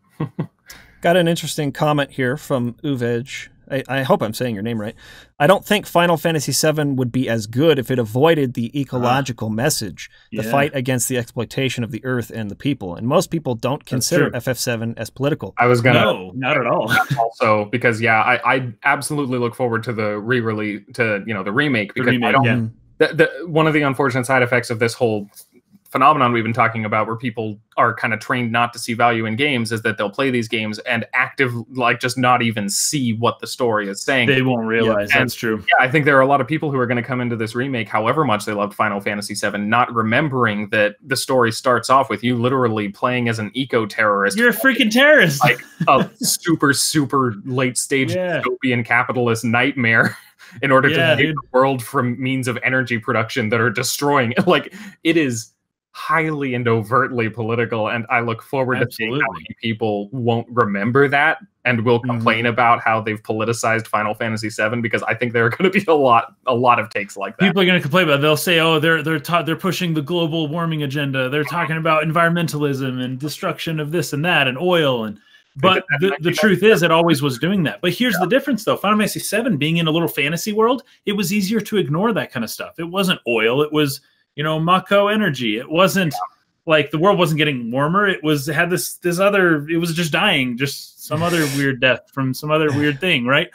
Got an interesting comment here from Uvej. I hope I'm saying your name right. I don't think Final Fantasy VII would be as good if it avoided the ecological message, the fight against the exploitation of the earth and the people. And most people don't consider FF7 as political. I was gonna no, not at all. Also, because I absolutely look forward to the re-release, to the remake, because I don't. One of the unfortunate side effects of this whole phenomenon we've been talking about where people are kind of trained not to see value in games is that they'll play these games and like just not even see what the story is saying. They won't realize. That's true. Yeah, I think there are a lot of people who are going to come into this remake, however much they loved Final Fantasy VII, not remembering that the story starts off with you literally playing as an eco-terrorist. You're a freaking terrorist. Like a super, super late-stage dystopian capitalist nightmare in order to save the world from means of energy production that are destroying it. Like, it is highly and overtly political, and I look forward to seeing how many people won't remember that and will complain about how they've politicized Final Fantasy VII, because I think there are going to be a lot of takes like that. People are going to complain about it. They'll say, "Oh, they're pushing the global warming agenda. They're talking about environmentalism and destruction of this and that and oil." And but the truth is, it always was doing that. But here's the difference, though. Final Fantasy VII, being in a little fantasy world, it was easier to ignore that kind of stuff. It wasn't oil. It was, you know, Mako energy. It wasn't like the world wasn't getting warmer. It had this other, it was just dying, just some other weird death from some other weird thing, right?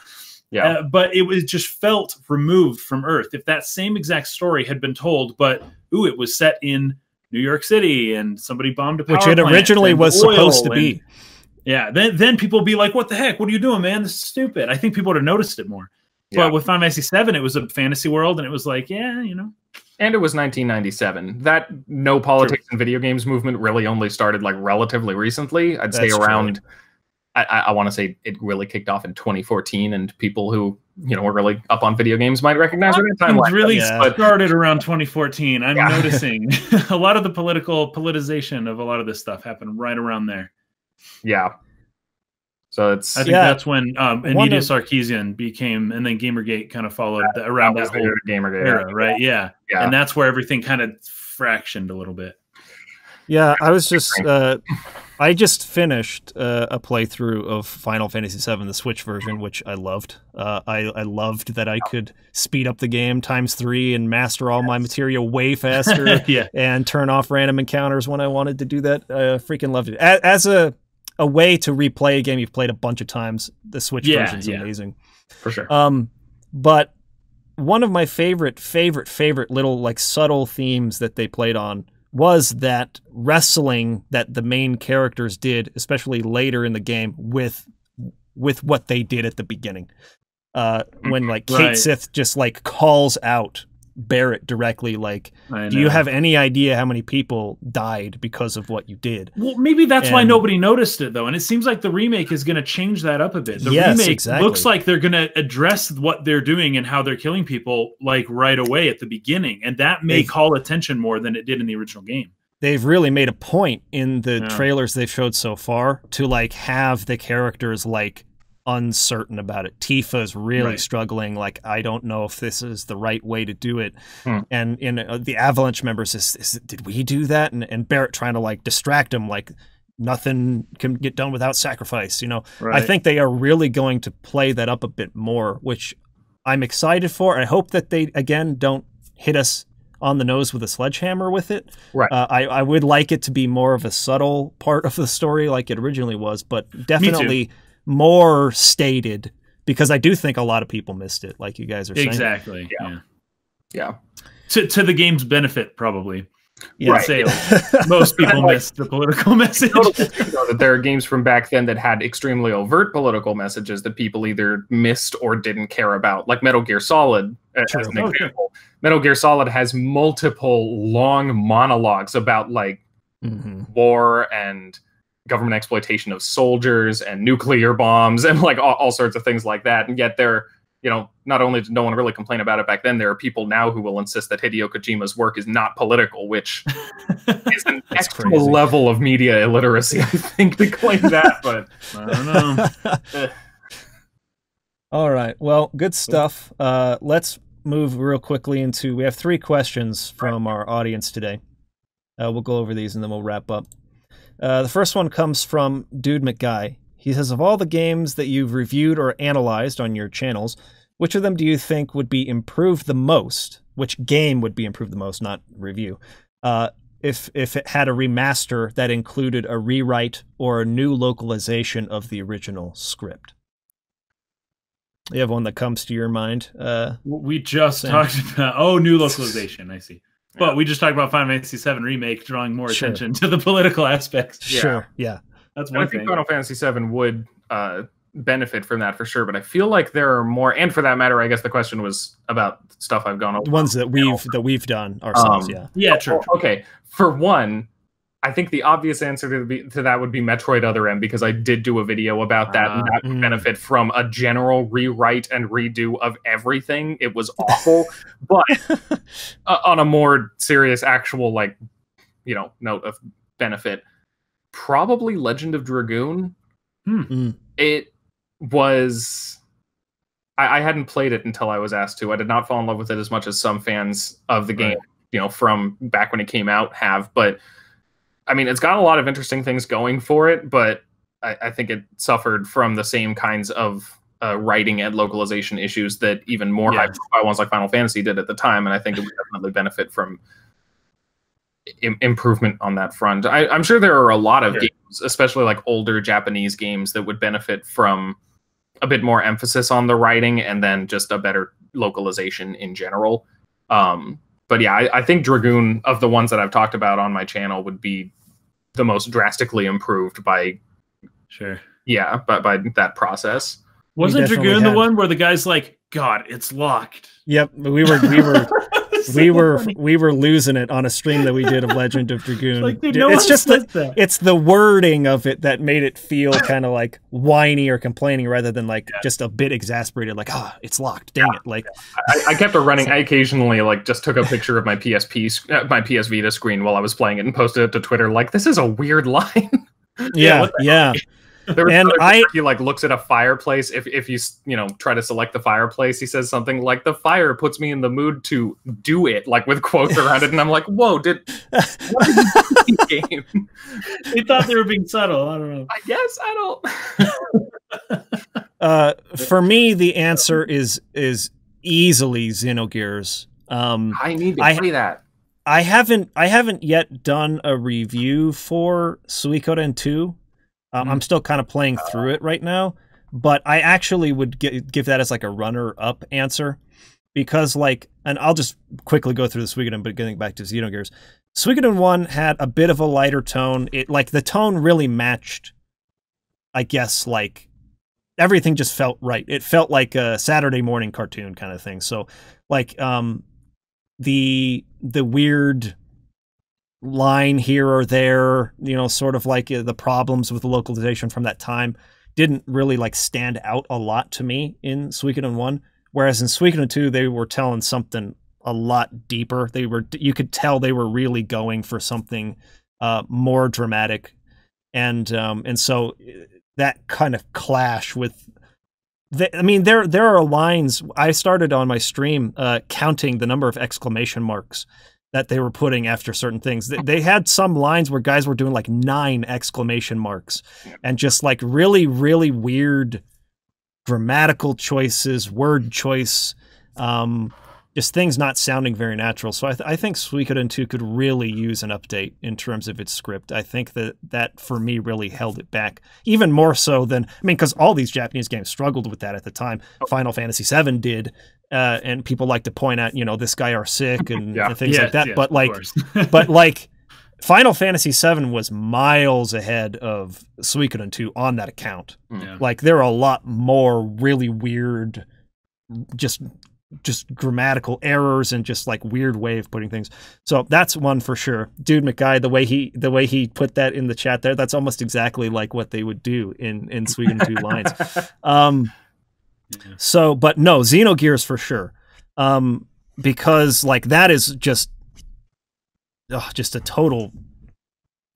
Yeah. But it was just felt removed from Earth. If that same exact story had been told, but it was set in New York City and somebody bombed a power plant, which it originally was supposed to be. Yeah, then people would be like, "What the heck? What are you doing, man? This is stupid." I think people would have noticed it more. But with Final Fantasy VII, it was a fantasy world, and it was like, yeah, you know. And it was 1997. That no politics in video games movement really only started like relatively recently. I'd say around, I want to say it really kicked off in 2014, and people who, you know, were really up on video games might recognize it. It really started around 2014. I'm noticing a lot of the politicization of a lot of this stuff happened right around there. Yeah. So it's, I think that's when Anita Sarkeesian became, and then Gamergate kind of followed around that whole Gamergate era, right? Yeah. And that's where everything kind of fractioned a little bit. Yeah, I was just, I just finished a playthrough of Final Fantasy VII, the Switch version, which I loved. I loved that I could speed up the game ×3 and master all my material way faster and turn off random encounters when I wanted to do that. Freaking loved it. As a way to replay a game you've played a bunch of times, the Switch version is amazing. For sure. But one of my favorite little like subtle themes that they played on was that wrestling that the main characters did, especially later in the game, with what they did at the beginning. When like Kate Sith just like calls out Barrett directly, like, do you have any idea how many people died because of what you did? Well, maybe that's why nobody noticed it, though. And it seems like the remake is going to change that up a bit. The remake looks like they're going to address what they're doing and how they're killing people like right away at the beginning. And that may call attention more than it did in the original game. They've really made a point in the trailers they've showed so far to like have the characters like uncertain about it. Tifa's really struggling, like, I don't know if this is the right way to do it. And the Avalanche members did we do that? And Barrett trying to like distract him, like nothing can get done without sacrifice, you know. I think they are really going to play that up a bit more, which I'm excited for. I hope that they again don't hit us on the nose with a sledgehammer with it. I would like it to be more of a subtle part of the story like it originally was, but definitely more stated, because I do think a lot of people missed it, like you guys are saying. Exactly. Yeah. To the game's benefit, probably. Most people missed the political message. You know that there are games from back then that had extremely overt political messages that people either missed or didn't care about, like Metal Gear Solid as an example. Metal Gear Solid has multiple long monologues about like war and government exploitation of soldiers and nuclear bombs and like all sorts of things like that. And yet there, you know, not only did no one really complain about it back then, there are people now who will insist that Hideo Kojima's work is not political, which is an extra level of media illiteracy, I think, to claim that, but I don't know. All right. Well, good stuff. Let's move real quickly into, we have 3 questions from our audience today. We'll go over these and then we'll wrap up. The first one comes from Dude McGuy. He says, of all the games that you've reviewed or analyzed on your channels, which of them do you think would be improved the most? Which game would be improved the most, not review, if it had a remaster that included a rewrite or a new localization of the original script? You have one that comes to your mind? We just talked about, new localization, I see. But we just talked about Final Fantasy VII Remake drawing more attention to the political aspects. Sure, yeah. That's one I thing. think Final Fantasy VII would benefit from that for sure, but I feel like there are more, and for that matter, I guess the question was about stuff I've gone over. The ones that we've done ourselves, Yeah, true. Okay, for one, I think the obvious answer to that would be Metroid Other M, because I did do a video about that, and that would benefit from a general rewrite and redo of everything. It was awful, but on a more serious, actual, like, note of benefit, probably Legend of Dragoon. It was... I hadn't played it until I was asked to. I did not fall in love with it as much as some fans of the game, from back when it came out have, but I mean, it's got a lot of interesting things going for it, but I think it suffered from the same kinds of writing and localization issues that even more high-profile ones like Final Fantasy did at the time, and I think it would definitely benefit from improvement on that front. I'm sure there are a lot of games, especially like older Japanese games, that would benefit from a bit more emphasis on the writing and then just a better localization in general. But yeah, I think Dragoon, of the ones that I've talked about on my channel, would be the most drastically improved by by that process. Wasn't Dragoon the one where the guy's like, God, it's locked? Yep, we were losing it on a stream that we did of Legend of Dragoon. Like, dude, it's just it's the wording of it that made it feel kind of like whiny or complaining rather than like just a bit exasperated, like, it's locked, dang it. Like I kept it running. I occasionally like just took a picture of my my PS Vita screen while I was playing it and posted it to Twitter, like, this is a weird line. There was he like looks at a fireplace. If you try to select the fireplace, he says something like, "The fire puts me in the mood to do it," like with quotes around it, and I'm like, "Whoa, what did you do game?" They thought they were being subtle. I don't know. I guess I don't. For me, the answer is easily Xenogears. I need to play that. I haven't yet done a review for Suikoden 2. I'm still kind of playing through it right now, but I actually would give that as like a runner-up answer, because like, and I'll just quickly go through the Suikoden, but getting back to Xenogears. Suikoden 1 had a bit of a lighter tone. It like the tone really matched, I guess, like everything just felt right. It felt like a Saturday morning cartoon kind of thing. So like the weird line here or there, sort of like the problems with the localization from that time didn't really like stand out a lot to me in Suikoden 1, whereas in Suikoden 2 they were telling something a lot deeper. You could tell they were really going for something more dramatic, and so that kind of clash with I mean, there are lines. I started on my stream counting the number of exclamation marks that they were putting after certain things. They had some lines where guys were doing like 9 exclamation marks and just like really, really weird grammatical choices, word choice, just things not sounding very natural. So I think Suikoden 2 could really use an update in terms of its script. I think that for me really held it back, even more so than, I mean, because all these Japanese games struggled with that at the time. Final Fantasy VII did. And people like to point out, this guy are sick and things like that. But like, Final Fantasy VII was miles ahead of Suikoden 2 on that account. Yeah. Like, there are a lot more really weird, just grammatical errors and just like weird way of putting things. So that's one for sure. Dude McGuy, the way he put that in the chat there, that's almost exactly like what they would do in Suikoden 2 lines. So, but no, Xenogears for sure. Because like that is just a total,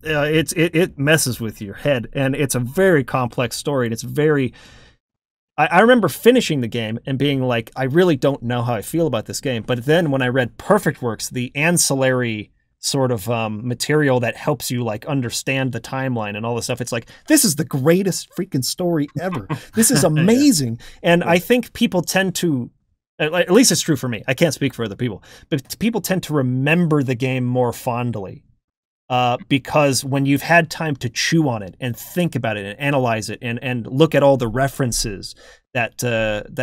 it messes with your head, and it's a very complex story, and it's very, I remember finishing the game and being like, I really don't know how I feel about this game. But then when I read Perfect Works, the ancillary sort of material that helps you like understand the timeline and all this stuff, it's like, this is the greatest freaking story ever. This is amazing. And I think people tend to, at least it's true for me, I can't speak for other people, but people tend to remember the game more fondly because when you've had time to chew on it and think about it and analyze it and look at all the references that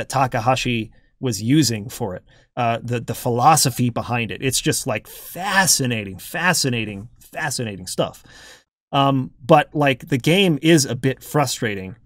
Takahashi was using for it, the philosophy behind it. It's just like fascinating stuff. But like the game is a bit frustrating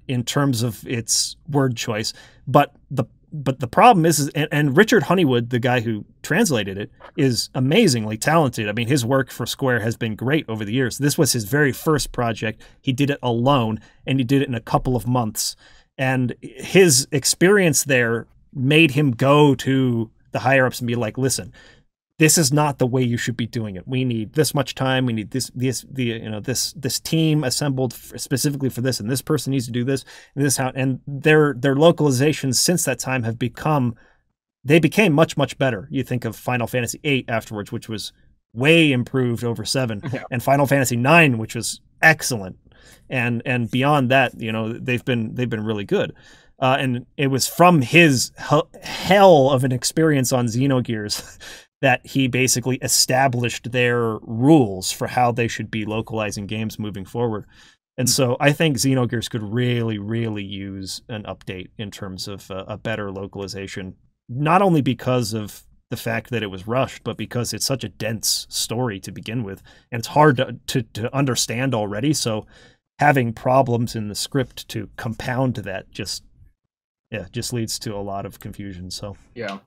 in terms of its word choice. But the problem is and Richard Honeywood, the guy who translated it, is amazingly talented. I mean, his work for Square has been great over the years. This was his very first project. He did it alone, and he did it in a couple of months. And his experience there made him go to the higher ups and be like, listen, this is not the way you should be doing it. We need this much time. We need this team assembled specifically for this, and this person needs to do this and this. And their localizations since that time have became much better. You think of Final Fantasy VIII afterwards, which was way improved over 7, and Final Fantasy IX, which was excellent. And beyond that, they've been really good. And it was from his hell of an experience on Xenogears that he basically established their rules for how they should be localizing games moving forward. And so I think Xenogears could really, really use an update in terms of a better localization, not only because of the fact that it was rushed, but because it's such a dense story to begin with, and it's hard to understand already. So having problems in the script to compound to that just leads to a lot of confusion. So yeah.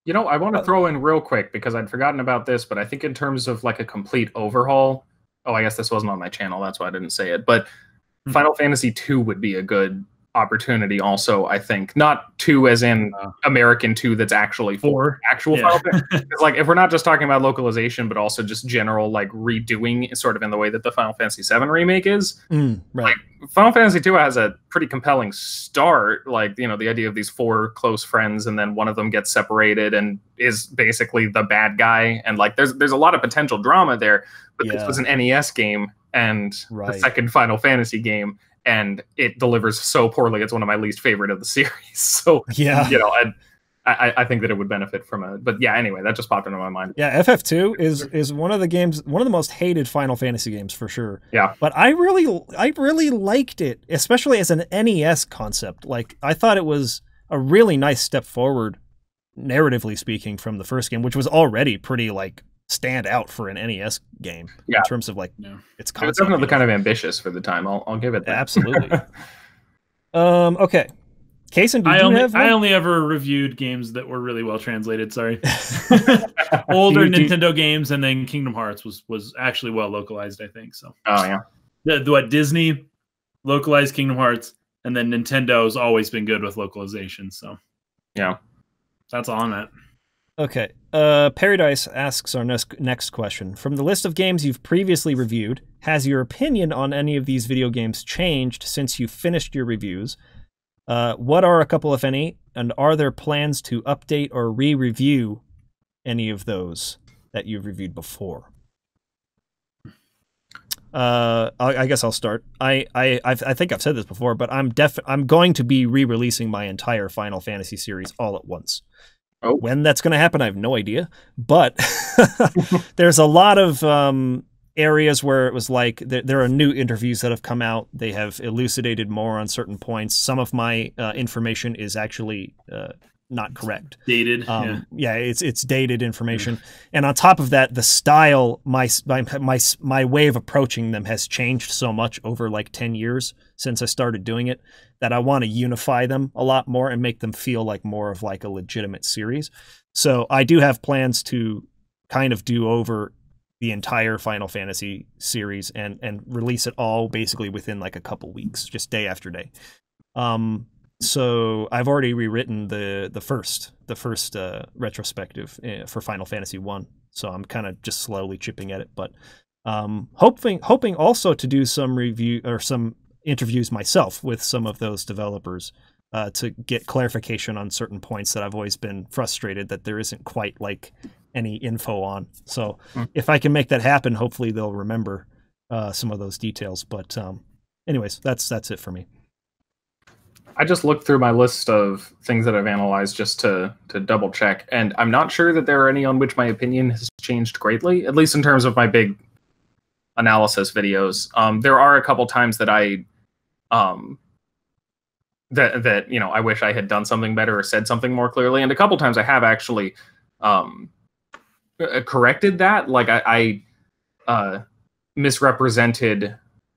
I want to throw in real quick, because I'd forgotten about this, but I think in terms of like a complete overhaul, I guess this wasn't on my channel, that's why I didn't say it, but Final Fantasy II would be a good opportunity also, I think. Not 2 as in American 2 that's actually for actual Final Fantasy. It's like, if we're not just talking about localization, but also just general like redoing sort of in the way that the Final Fantasy VII remake is. Right. Like, Final Fantasy II has a pretty compelling start. Like, the idea of these 4 close friends, and then one of them gets separated and is basically the bad guy. And like, there's a lot of potential drama there, but this was an NES game and the second Final Fantasy game, and it delivers so poorly. It's one of my least favorite of the series. So I think that it would benefit from but yeah, anyway, that just popped into my mind. Yeah, FF2 is one of the most hated Final Fantasy games for sure. Yeah. But I really liked it, especially as an NES concept. Like, I thought it was a really nice step forward, narratively speaking, from the first game, which was already pretty like stand out for an NES game in terms of like its concept. It's definitely kind of ambitious for the time. I'll give it that. Absolutely. Okay. Kason, I only ever reviewed games that were really well translated. Sorry, older Nintendo games, and then Kingdom Hearts was actually well localized, I think. So. Oh yeah. What Disney localized Kingdom Hearts, and then Nintendo's always been good with localization. So. Yeah. That's all on that. Okay. Paradise asks our next question. From the list of games you've previously reviewed, has your opinion on any of these video games changed since you finished your reviews? What are a couple, if any, and are there plans to update or re-review any of those that you've reviewed before? I guess I'll start. I think I've said this before, but I'm going to be re-releasing my entire Final Fantasy series all at once. Oh. When that's going to happen, I have no idea. But there's a lot of areas where it was like there are new interviews that have come out. They have elucidated more on certain points. Some of my information is actually not correct. Dated. Yeah, it's dated information. And on top of that, the style, my way of approaching them has changed so much over like 10 years since I started doing it, that I want to unify them a lot more and make them feel like more of like a legitimate series. So I do have plans to kind of do over the entire Final Fantasy series and release it all basically within like a couple weeks, just day after day. So I've already rewritten the first retrospective for Final Fantasy 1. So I'm kind of just slowly chipping at it, but hoping also to do some review or some interviews myself with some of those developers to get clarification on certain points that I've always been frustrated that there isn't quite like any info on. So if I can make that happen, hopefully they'll remember some of those details. But anyways, that's it for me. I just looked through my list of things that I've analyzed just to double check, and I'm not sure that there are any on which my opinion has changed greatly, at least in terms of my big analysis videos. There are a couple times that I that you know, I wish I had done something better or said something more clearly. And a couple times I have actually corrected that. Like I misrepresented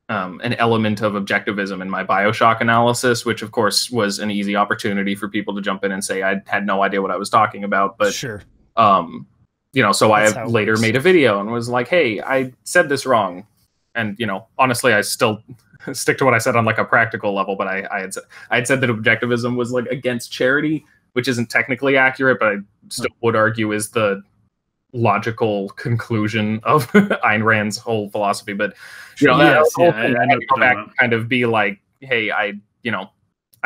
an element of objectivism in my BioShock analysis, which of course was an easy opportunity for people to jump in and say I had no idea what I was talking about. But sure. You know, so That's I later made a video and was like, hey, I said this wrong. And, you know, honestly, I still stick to what I said on like a practical level, but I had said that objectivism was like against charity, which isn't technically accurate, but I still would argue is the logical conclusion of Ayn Rand's whole philosophy. But you know, that whole thing, I had to go back and kind of be like, hey, I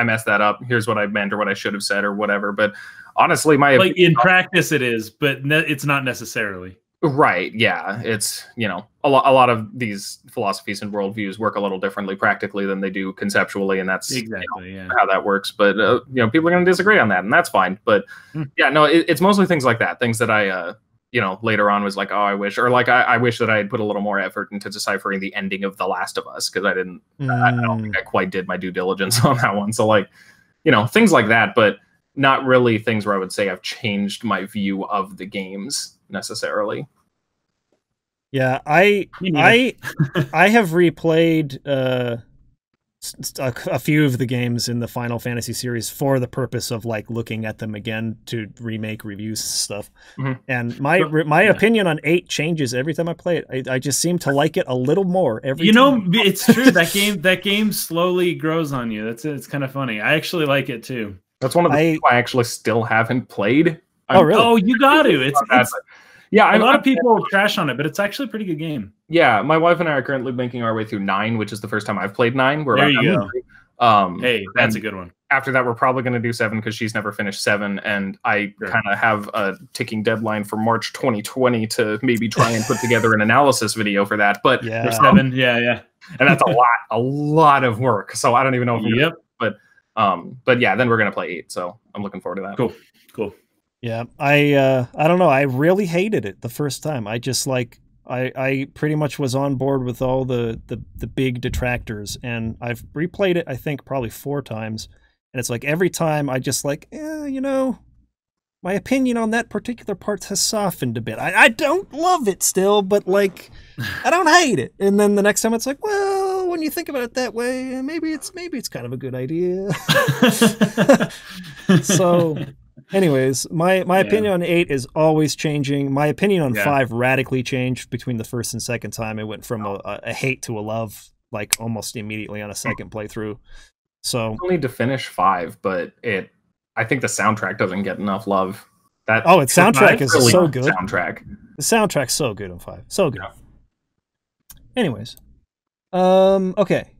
messed that up. Here's what I meant or what I should have said or whatever. But honestly, like in practice it is, but it's not necessarily. Right. Yeah. It's, you know, a lot of these philosophies and worldviews work a little differently practically than they do conceptually. And that's exactly how that works. But, you know, people are going to disagree on that, and that's fine. But yeah, no, it's mostly things like that. Things that I, you know, later on was like, oh, I wish, or like, I wish that I had put a little more effort into deciphering the ending of The Last of Us, because I didn't, I don't think I quite did my due diligence on that one. So like, you know, things like that, but not really things where I would say I've changed my view of the games necessarily. Yeah, I have replayed a few of the games in the Final Fantasy series for the purpose of like looking at them again to remake reviews stuff. And my opinion on 8 changes every time I play it. I just seem to like it a little more every time. Know, it's true. That game slowly grows on you. It's kind of funny. I actually like it too. That's one of the things I actually still haven't played. Oh, really? Oh, you got to. It's yeah, a lot of people trash on it, but it's actually a pretty good game. Yeah, my wife and I are currently making our way through 9, which is the first time I've played 9. There you go. Hey, that's a good one. After that, we're probably going to do 7 because she's never finished 7, and I kind of have a ticking deadline for March 2020 to maybe try and put together an analysis video for that. But yeah, 7, yeah, and that's a lot of work. So I don't even know if but yeah, then we're gonna play 8. So I'm looking forward to that. Cool. Yeah, I don't know. I really hated it the first time. I just like I pretty much was on board with all the big detractors, and I've replayed it I think probably 4 times, and it's like every time I just like, you know, my opinion on that particular part has softened a bit. I don't love it still, but like I don't hate it. And then the next time it's like, well, when you think about it that way, maybe it's kind of a good idea. So anyways, my opinion on 8 is always changing. My opinion on 5 radically changed between the first and second time. It went from a hate to a love, like almost immediately on a second playthrough. So I need to finish 5, but I think the soundtrack doesn't get enough love. Its soundtrack is really so good. The soundtrack's so good on 5. So good. Yeah. Anyways. Okay.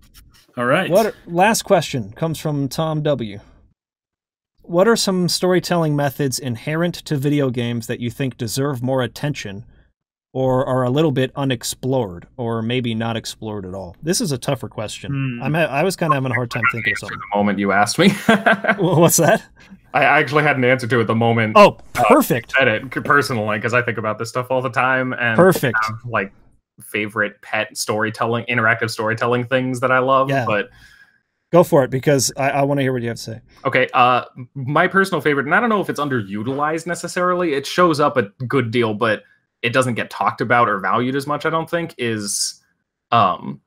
All right. Last question comes from Tom W. What are some storytelling methods inherent to video games that you think deserve more attention or are a little bit unexplored or maybe not explored at all? This is a tougher question. I was kind of having a hard time thinking of something. The moment you asked me. What's that? I actually had an answer to it the moment. Oh, perfect. I said it personally, because I think about this stuff all the time. And perfect. I have, like, favorite pet storytelling, interactive storytelling things that I love. Yeah. But go for it, because I want to hear what you have to say. Okay, my personal favorite, and I don't know if it's underutilized necessarily. It shows up a good deal, but it doesn't get talked about or valued as much, I don't think, is there's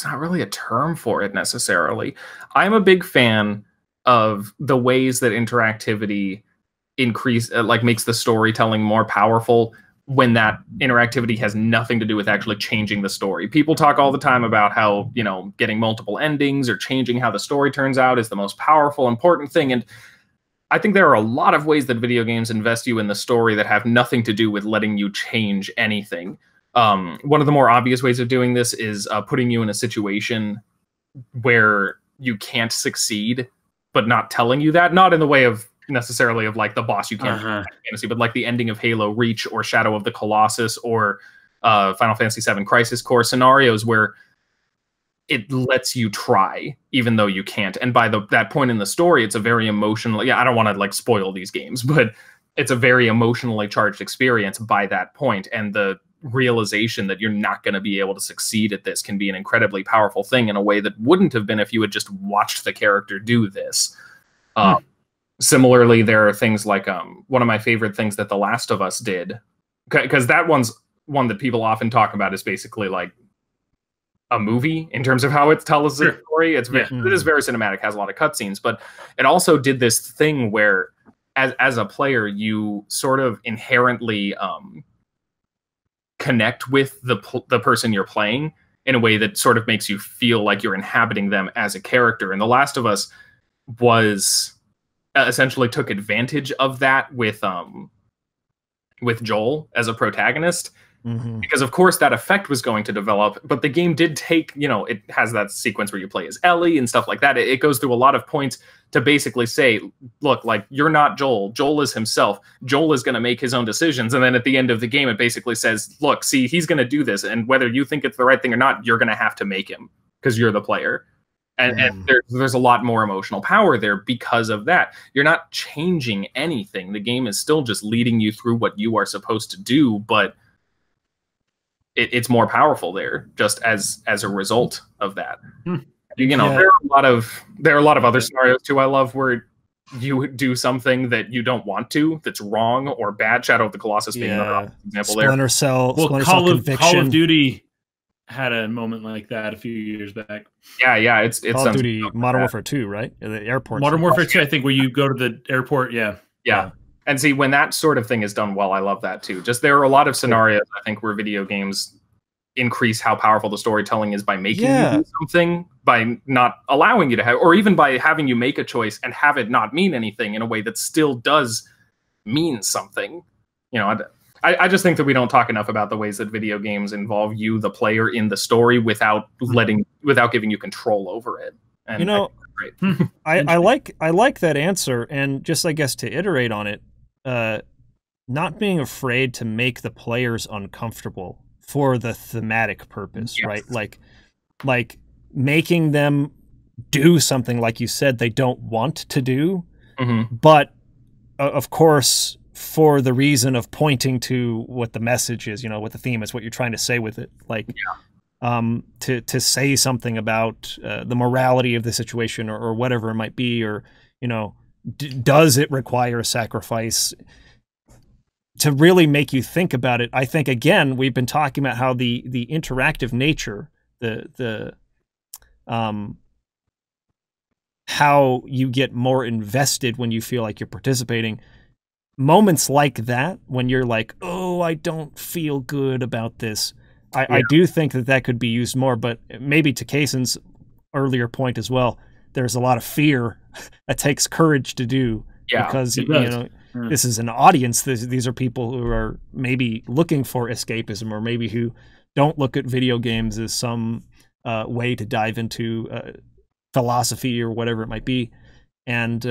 not really a term for it necessarily. I'm a big fan of the ways that interactivity makes the storytelling more powerful when that interactivity has nothing to do with actually changing the story. People talk all the time about how, you know, getting multiple endings or changing how the story turns out is the most powerful, important thing. And I think there are a lot of ways that video games invest you in the story that have nothing to do with letting you change anything. One of the more obvious ways of doing this is putting you in a situation where you can't succeed, but not telling you that. Not in the way of necessarily of like the boss you can't fantasy, but like the ending of Halo Reach or Shadow of the Colossus or Final Fantasy VII Crisis Core scenarios where it lets you try even though you can't. And by that point in the story, it's a very emotional, I don't want to like spoil these games, but it's a very emotionally charged experience by that point. And the realization that you're not going to be able to succeed at this can be an incredibly powerful thing in a way that wouldn't have been if you had just watched the character do this. Similarly, there are things like one of my favorite things that The Last of Us did, because that one's one that people often talk about as basically like a movie in terms of how it tells the story. It is very cinematic, has a lot of cutscenes, but it also did this thing where as a player, you sort of inherently connect with the person you're playing in a way that sort of makes you feel like you're inhabiting them as a character. And The Last of Us was essentially took advantage of that with Joel as a protagonist. Because of course that effect was going to develop, but the game did take, it has that sequence where you play as Ellie and stuff like that. It goes through a lot of points to basically say, look, like, you're not Joel. Joel is himself. Joel is going to make his own decisions. And then at the end of the game, it basically says, look, see, he's going to do this. And whether you think it's the right thing or not, you're going to have to make him because you're the player. And there's a lot more emotional power there because of that. You're not changing anything. The game is still just leading you through what you are supposed to do, but it's more powerful there just as a result of that. There are a lot of other scenarios too I love where you do something that you don't want to, that's wrong or bad. Shadow of the Colossus being another example there. Splinter Cell Call Conviction. of Duty had a moment like that a few years back. Yeah, it's Call of Duty Modern Warfare 2, right? The airport. Modern Warfare 2, I think, where you go to the airport. Yeah. And see, when that sort of thing is done well, I love that too. Just there are a lot of scenarios, I think, where video games increase how powerful the storytelling is by making you do something, by not allowing you to have, or even by having you make a choice and have it not mean anything in a way that still does mean something. I just think that we don't talk enough about the ways that video games involve you, the player, in the story without giving you control over it. And I like that answer, and just, I guess, to iterate on it, not being afraid to make the players uncomfortable for the thematic purpose, right? Like making them do something, like you said, they don't want to do, but of course, for the reason of pointing to what the message is, what the theme is, what you're trying to say with it, to say something about the morality of the situation or whatever it might be, or does it require a sacrifice, to really make you think about it. I think, again, we've been talking about how the interactive nature, how you get more invested when you feel like you're participating. Moments like that, when you're like, oh, I don't feel good about this, I do think that could be used more. But maybe to Kaysen's earlier point as well, there's a lot of fear that takes courage to do, because this is an audience. These are people who are maybe looking for escapism, or maybe who don't look at video games as some way to dive into philosophy or whatever it might be. And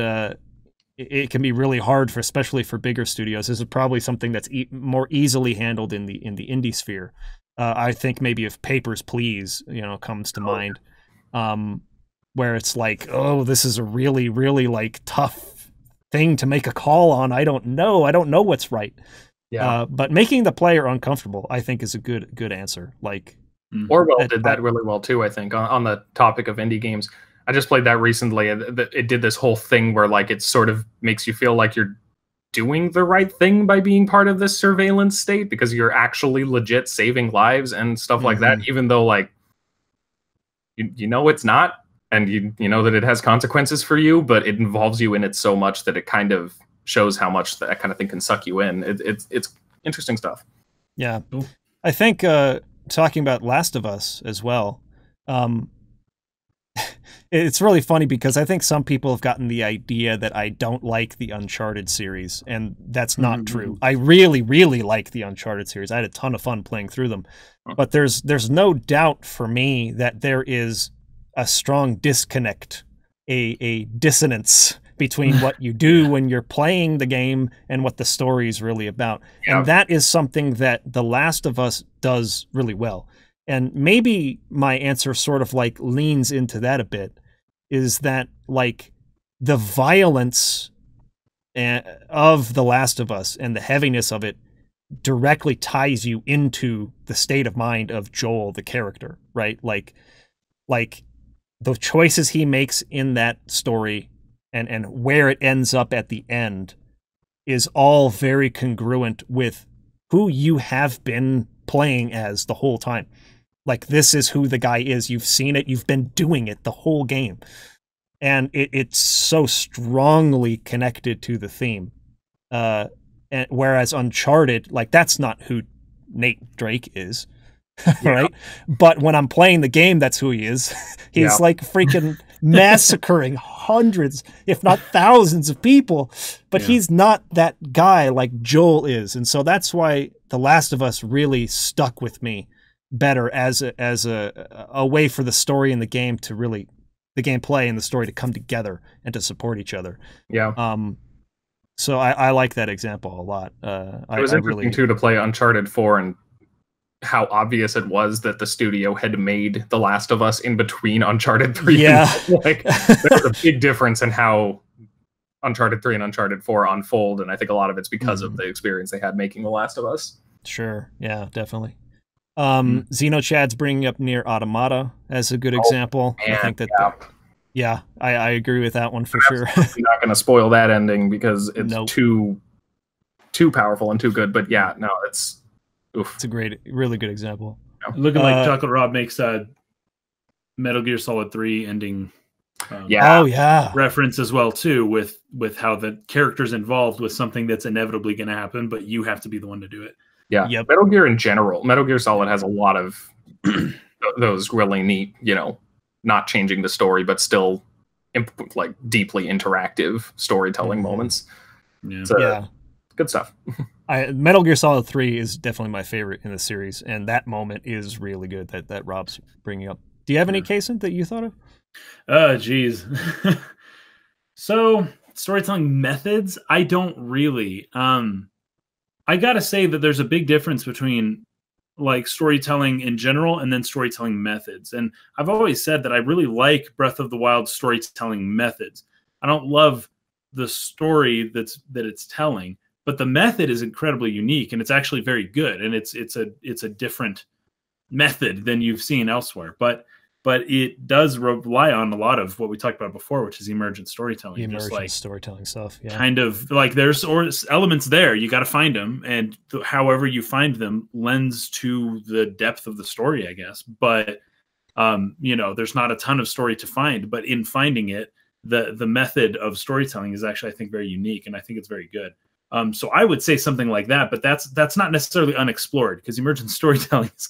it can be really hard, especially for bigger studios. This is probably something that's more easily handled in the indie sphere. I think maybe if Papers, Please, comes to mind, where it's like, oh, this is a really, really like tough thing to make a call on. I don't know what's right. But making the player uncomfortable, I think, is a good answer. Like, Orwell did that really well too, I think, on the topic of indie games. I just played that recently. It did this whole thing where, like, it sort of makes you feel like you're doing the right thing by being part of this surveillance state, because you're actually legit saving lives and stuff like that, even though, like, it's not. And you know that it has consequences for you, but it involves you in it so much that it kind of shows how much that kind of thing can suck you in. It's interesting stuff. Yeah. I think talking about Last of Us as well, it's really funny because I think some people have gotten the idea that I don't like the Uncharted series, and that's not true. I really, really like the Uncharted series. I had a ton of fun playing through them. But there's no doubt for me that there is a strong disconnect, a dissonance between what you do when you're playing the game and what the story is really about. And that is something that The Last of Us does really well. And maybe my answer sort of like leans into that a bit, is that, like, the violence of The Last of Us and the heaviness of it directly ties you into the state of mind of Joel, the character, right? Like the choices he makes in that story and where it ends up at the end is all very congruent with who you have been playing as the whole time. Like, this is who the guy is. You've seen it. You've been doing it the whole game. And it's so strongly connected to the theme. And whereas Uncharted, like, that's not who Nate Drake is. Right? But when I'm playing the game, that's who he is. He's like freaking massacring hundreds, if not thousands of people. But he's not that guy like Joel is. And so that's why The Last of Us really stuck with me better as a way for the story and the game to really, the gameplay and the story to come together and to support each other. Yeah. So I like that example a lot. It was interesting too to play Uncharted 4 and how obvious it was that the studio had made The Last of Us in between Uncharted 3. Yeah. Like, there's a big difference in how Uncharted 3 and Uncharted 4 unfold, and I think a lot of it's because of the experience they had making The Last of Us. Sure. Yeah, definitely. Xenochad's bringing up Nier Automata as a good example. Man, I think that I agree with that one for sure. I'm not going to spoil that ending because it's too powerful and too good, but yeah, no, it's oof. It's a really good example. Looking like Chocolate Rob makes Metal Gear Solid 3 ending reference as well too, with how the character's involved with something that's inevitably going to happen, but you have to be the one to do it. Yeah, Metal Gear in general, Metal Gear Solid has a lot of those really neat, not changing the story, but still like deeply interactive storytelling moments. Yeah, so, good stuff. Metal Gear Solid 3 is definitely my favorite in the series, and that moment is really good that Rob's bringing up. Do you have any, Kason, that you thought of? Geez. So, storytelling methods, I don't really. I gotta say that there's a big difference between like storytelling in general and then storytelling methods. And I've always said that I really like Breath of the Wild storytelling methods. I don't love the story that it's telling, but the method is incredibly unique and it's actually very good. And it's a different method than you've seen elsewhere. But it does rely on a lot of what we talked about before, which is emergent storytelling. Storytelling stuff. Yeah. Kind of like there's elements there. You got to find them. And however you find them lends to the depth of the story, I guess. But, there's not a ton of story to find. But in finding it, the method of storytelling is actually, I think, very unique. And I think it's very good. So I would say something like that, but that's not necessarily unexplored because emergent storytelling is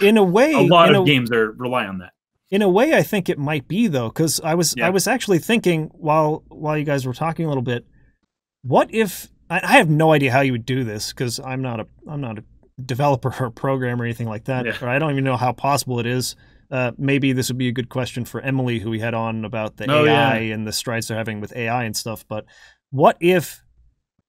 in a way, a lot of games rely on that. In a way, I think it might be though, because I was actually thinking while you guys were talking a little bit, what if I have no idea how you would do this because I'm not a developer or programmer or anything like that, or I don't even know how possible it is. Maybe this would be a good question for Emily, who we had on about the AI and the strides they're having with AI and stuff. But what if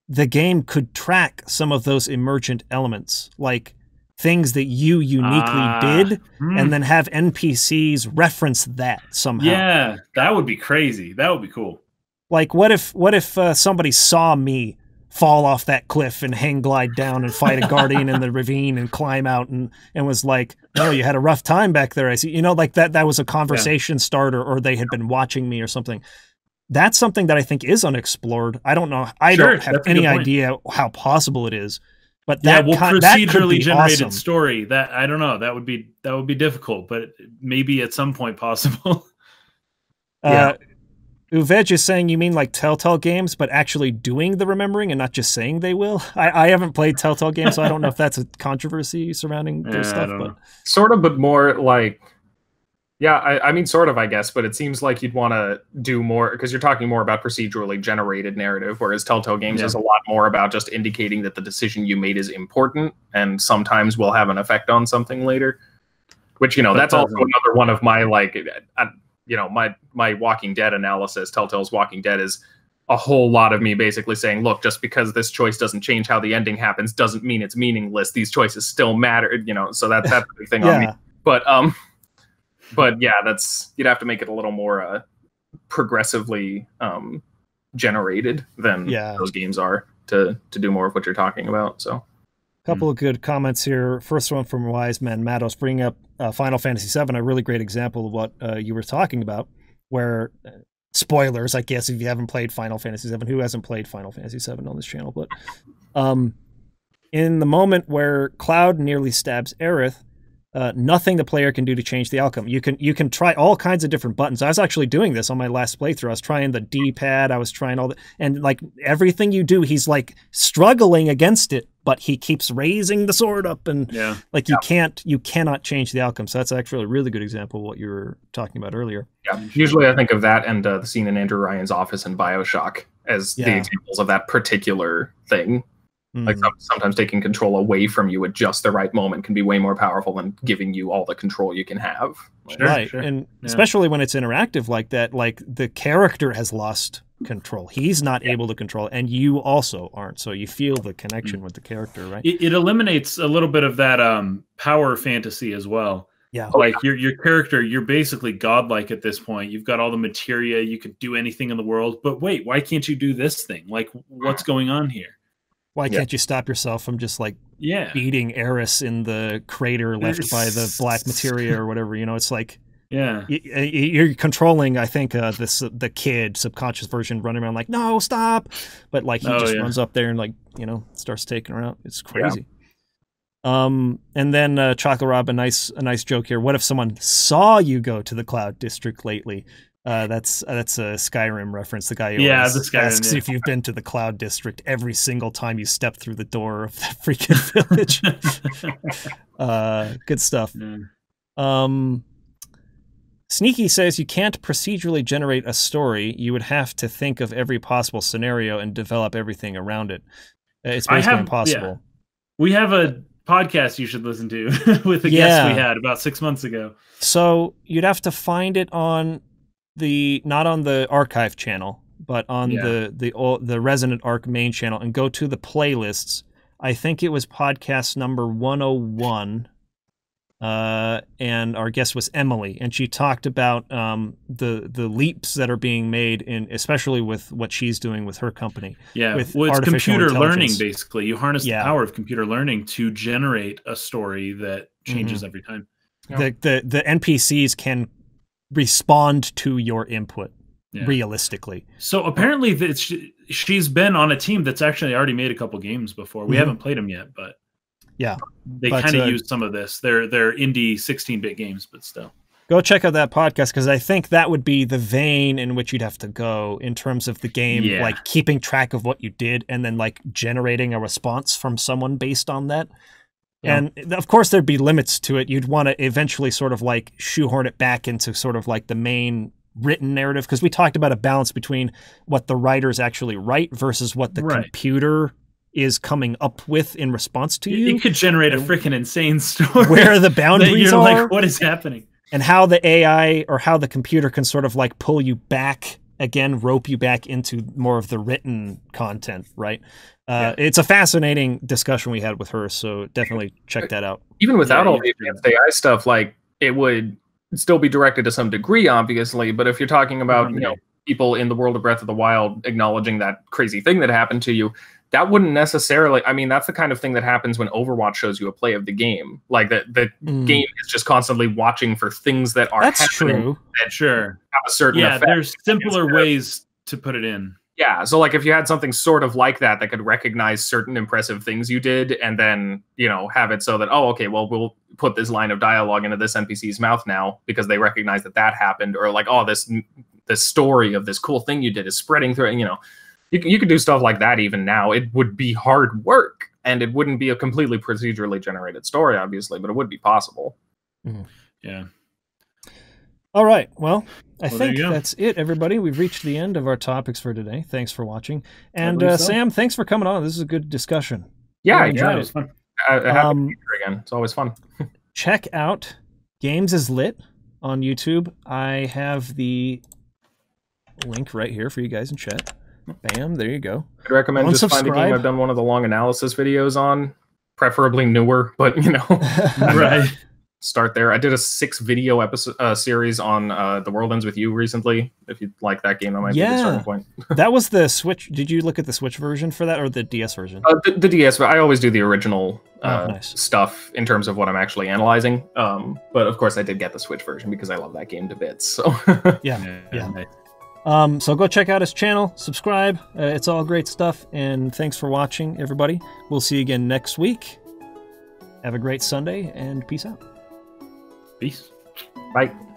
the game could track some of those emergent elements, like things that you uniquely did, and then have NPCs reference that somehow? Yeah, that would be crazy. That would be cool. Like, what if somebody saw me fall off that cliff and hang glide down and fight a guardian in the ravine and climb out and was like, "Oh, you had a rough time back there. I see." Like that was a conversation starter, or they had been watching me or something. That's something that I think is unexplored. I don't know. I don't have any idea how possible it is. But procedurally generated story. That I don't know. That would be difficult, but maybe at some point possible. Uvej is saying, you mean like Telltale games, but actually doing the remembering and not just saying they will? I haven't played Telltale games, so I don't know if that's a controversy surrounding their stuff. But sort of, but more like, I mean, sort of, I guess, but it seems like you'd want to do more because you're talking more about procedurally generated narrative, whereas Telltale Games is a lot more about just indicating that the decision you made is important and sometimes will have an effect on something later, which, that's also another one of my, like, my Walking Dead analysis. Telltale's Walking Dead is a whole lot of me basically saying, look, just because this choice doesn't change how the ending happens doesn't mean it's meaningless. These choices still matter, so that's the big thing on me. But yeah, you'd have to make it a little more progressively generated than those games are to do more of what you're talking about. So Couple of good comments here. First one from Wise Man Matos, bringing up Final Fantasy VII, a really great example of what you were talking about, where spoilers, I guess, if you haven't played Final Fantasy VII. Who hasn't played Final Fantasy VII on this channel? But in the moment where Cloud nearly stabs Aerith, nothing the player can do to change the outcome. You can try all kinds of different buttons. I was actually doing this on my last playthrough. I was trying the D-pad. I was trying all the, and like everything you do, he's like struggling against it, but he keeps raising the sword up, and like you cannot change the outcome. So that's actually a really good example of what you were talking about earlier. Yeah, usually I think of that and the scene in Andrew Ryan's office in BioShock as the examples of that particular thing. Like sometimes taking control away from you at just the right moment can be way more powerful than giving you all the control you can have. Right, and especially when it's interactive like that, like the character has lost control. He's not able to control, and you also aren't. So you feel the connection with the character, right? It eliminates a little bit of that power fantasy as well. Yeah, like your character, you're basically godlike at this point. You've got all the materia, you can do anything in the world. But wait, why can't you do this thing? Like, what's going on here? Why can't you stop yourself from just like beating Eris in the crater left by the black materia or whatever? You know, it's like you're controlling. I think the kid subconscious version running around like, no, stop, but like he just runs up there and like starts taking her out. It's crazy. And then Chocolate Rob, a nice joke here. What if someone saw you go to the Cloud District lately? That's a Skyrim reference. The guy who asks if you've been to the Cloud District every single time you step through the door of the freaking village. Good stuff. Sneaky says you can't procedurally generate a story. You would have to think of every possible scenario and develop everything around it. It's basically impossible. Yeah. We have a podcast you should listen to with a guest we had about 6 months ago. So you'd have to find it on not on the archive channel, but on the Resonant Arc main channel, and go to the playlists. I think it was podcast number 101, and our guest was Emily, and she talked about the leaps that are being made especially with what she's doing with her company. Yeah, with it's computer learning. Basically, you harness the power of computer learning to generate a story that changes every time. The NPCs can respond to your input realistically. So apparently she's been on a team that's actually already made a couple games before. We haven't played them yet, but they kind of use some of this. They're indie 16-bit games, but still. Go check out that podcast, because I think that would be the vein in which you'd have to go in terms of the game, like keeping track of what you did and then like generating a response from someone based on that. And of course there'd be limits to it. You'd want to eventually sort of like shoehorn it back into sort of like the main written narrative, because we talked about a balance between what the writers actually write versus what the computer is coming up with in response to you. It could generate a freaking insane story. Where the boundaries are. Like, what is happening? And how the AI or how the computer can sort of like pull you back again, rope you back into more of the written content, right? It's a fascinating discussion we had with her, so definitely check that out. Even without all the advanced AI stuff, like it would still be directed to some degree, obviously. But if you're talking about people in the world of Breath of the Wild acknowledging that crazy thing that happened to you, that wouldn't necessarily. I mean, that's the kind of thing that happens when Overwatch shows you a play of the game. Like the game is just constantly watching for things that are happening. That's true. That have a certain effect. There's simpler ways to put it in. Yeah, so like if you had something sort of like that could recognize certain impressive things you did, and then have it so that we'll put this line of dialogue into this NPC's mouth now because they recognize that happened, or like this story of this cool thing you did is spreading through. You could do stuff like that even now. It would be hard work, and it wouldn't be a completely procedurally generated story, obviously, but it would be possible. Yeah. All right. Well, I think that's it, everybody. We've reached the end of our topics for today. Thanks for watching. And Sam, thanks for coming on. This is a good discussion. Yeah, it was fun. Happy to be here again. It's always fun. Check out GamesAsLit on YouTube. I have the link right here for you guys in chat. Bam, there you go. I'd recommend just find a game I've done one of the long analysis videos on, preferably newer, but Right. start there. I did a 6-video episode series on The World Ends With You recently. If you like that game, that might be the starting point. That was the Switch. Did you look at the Switch version for that, or the DS version? The DS, but I always do the original nice. stuff in terms of what I'm actually analyzing. But of course, I did get the Switch version because I love that game to bits. So yeah. Nice. So go check out his channel, subscribe. It's all great stuff, and thanks for watching, everybody. We'll see you again next week. Have a great Sunday, and peace out. Peace. Bye.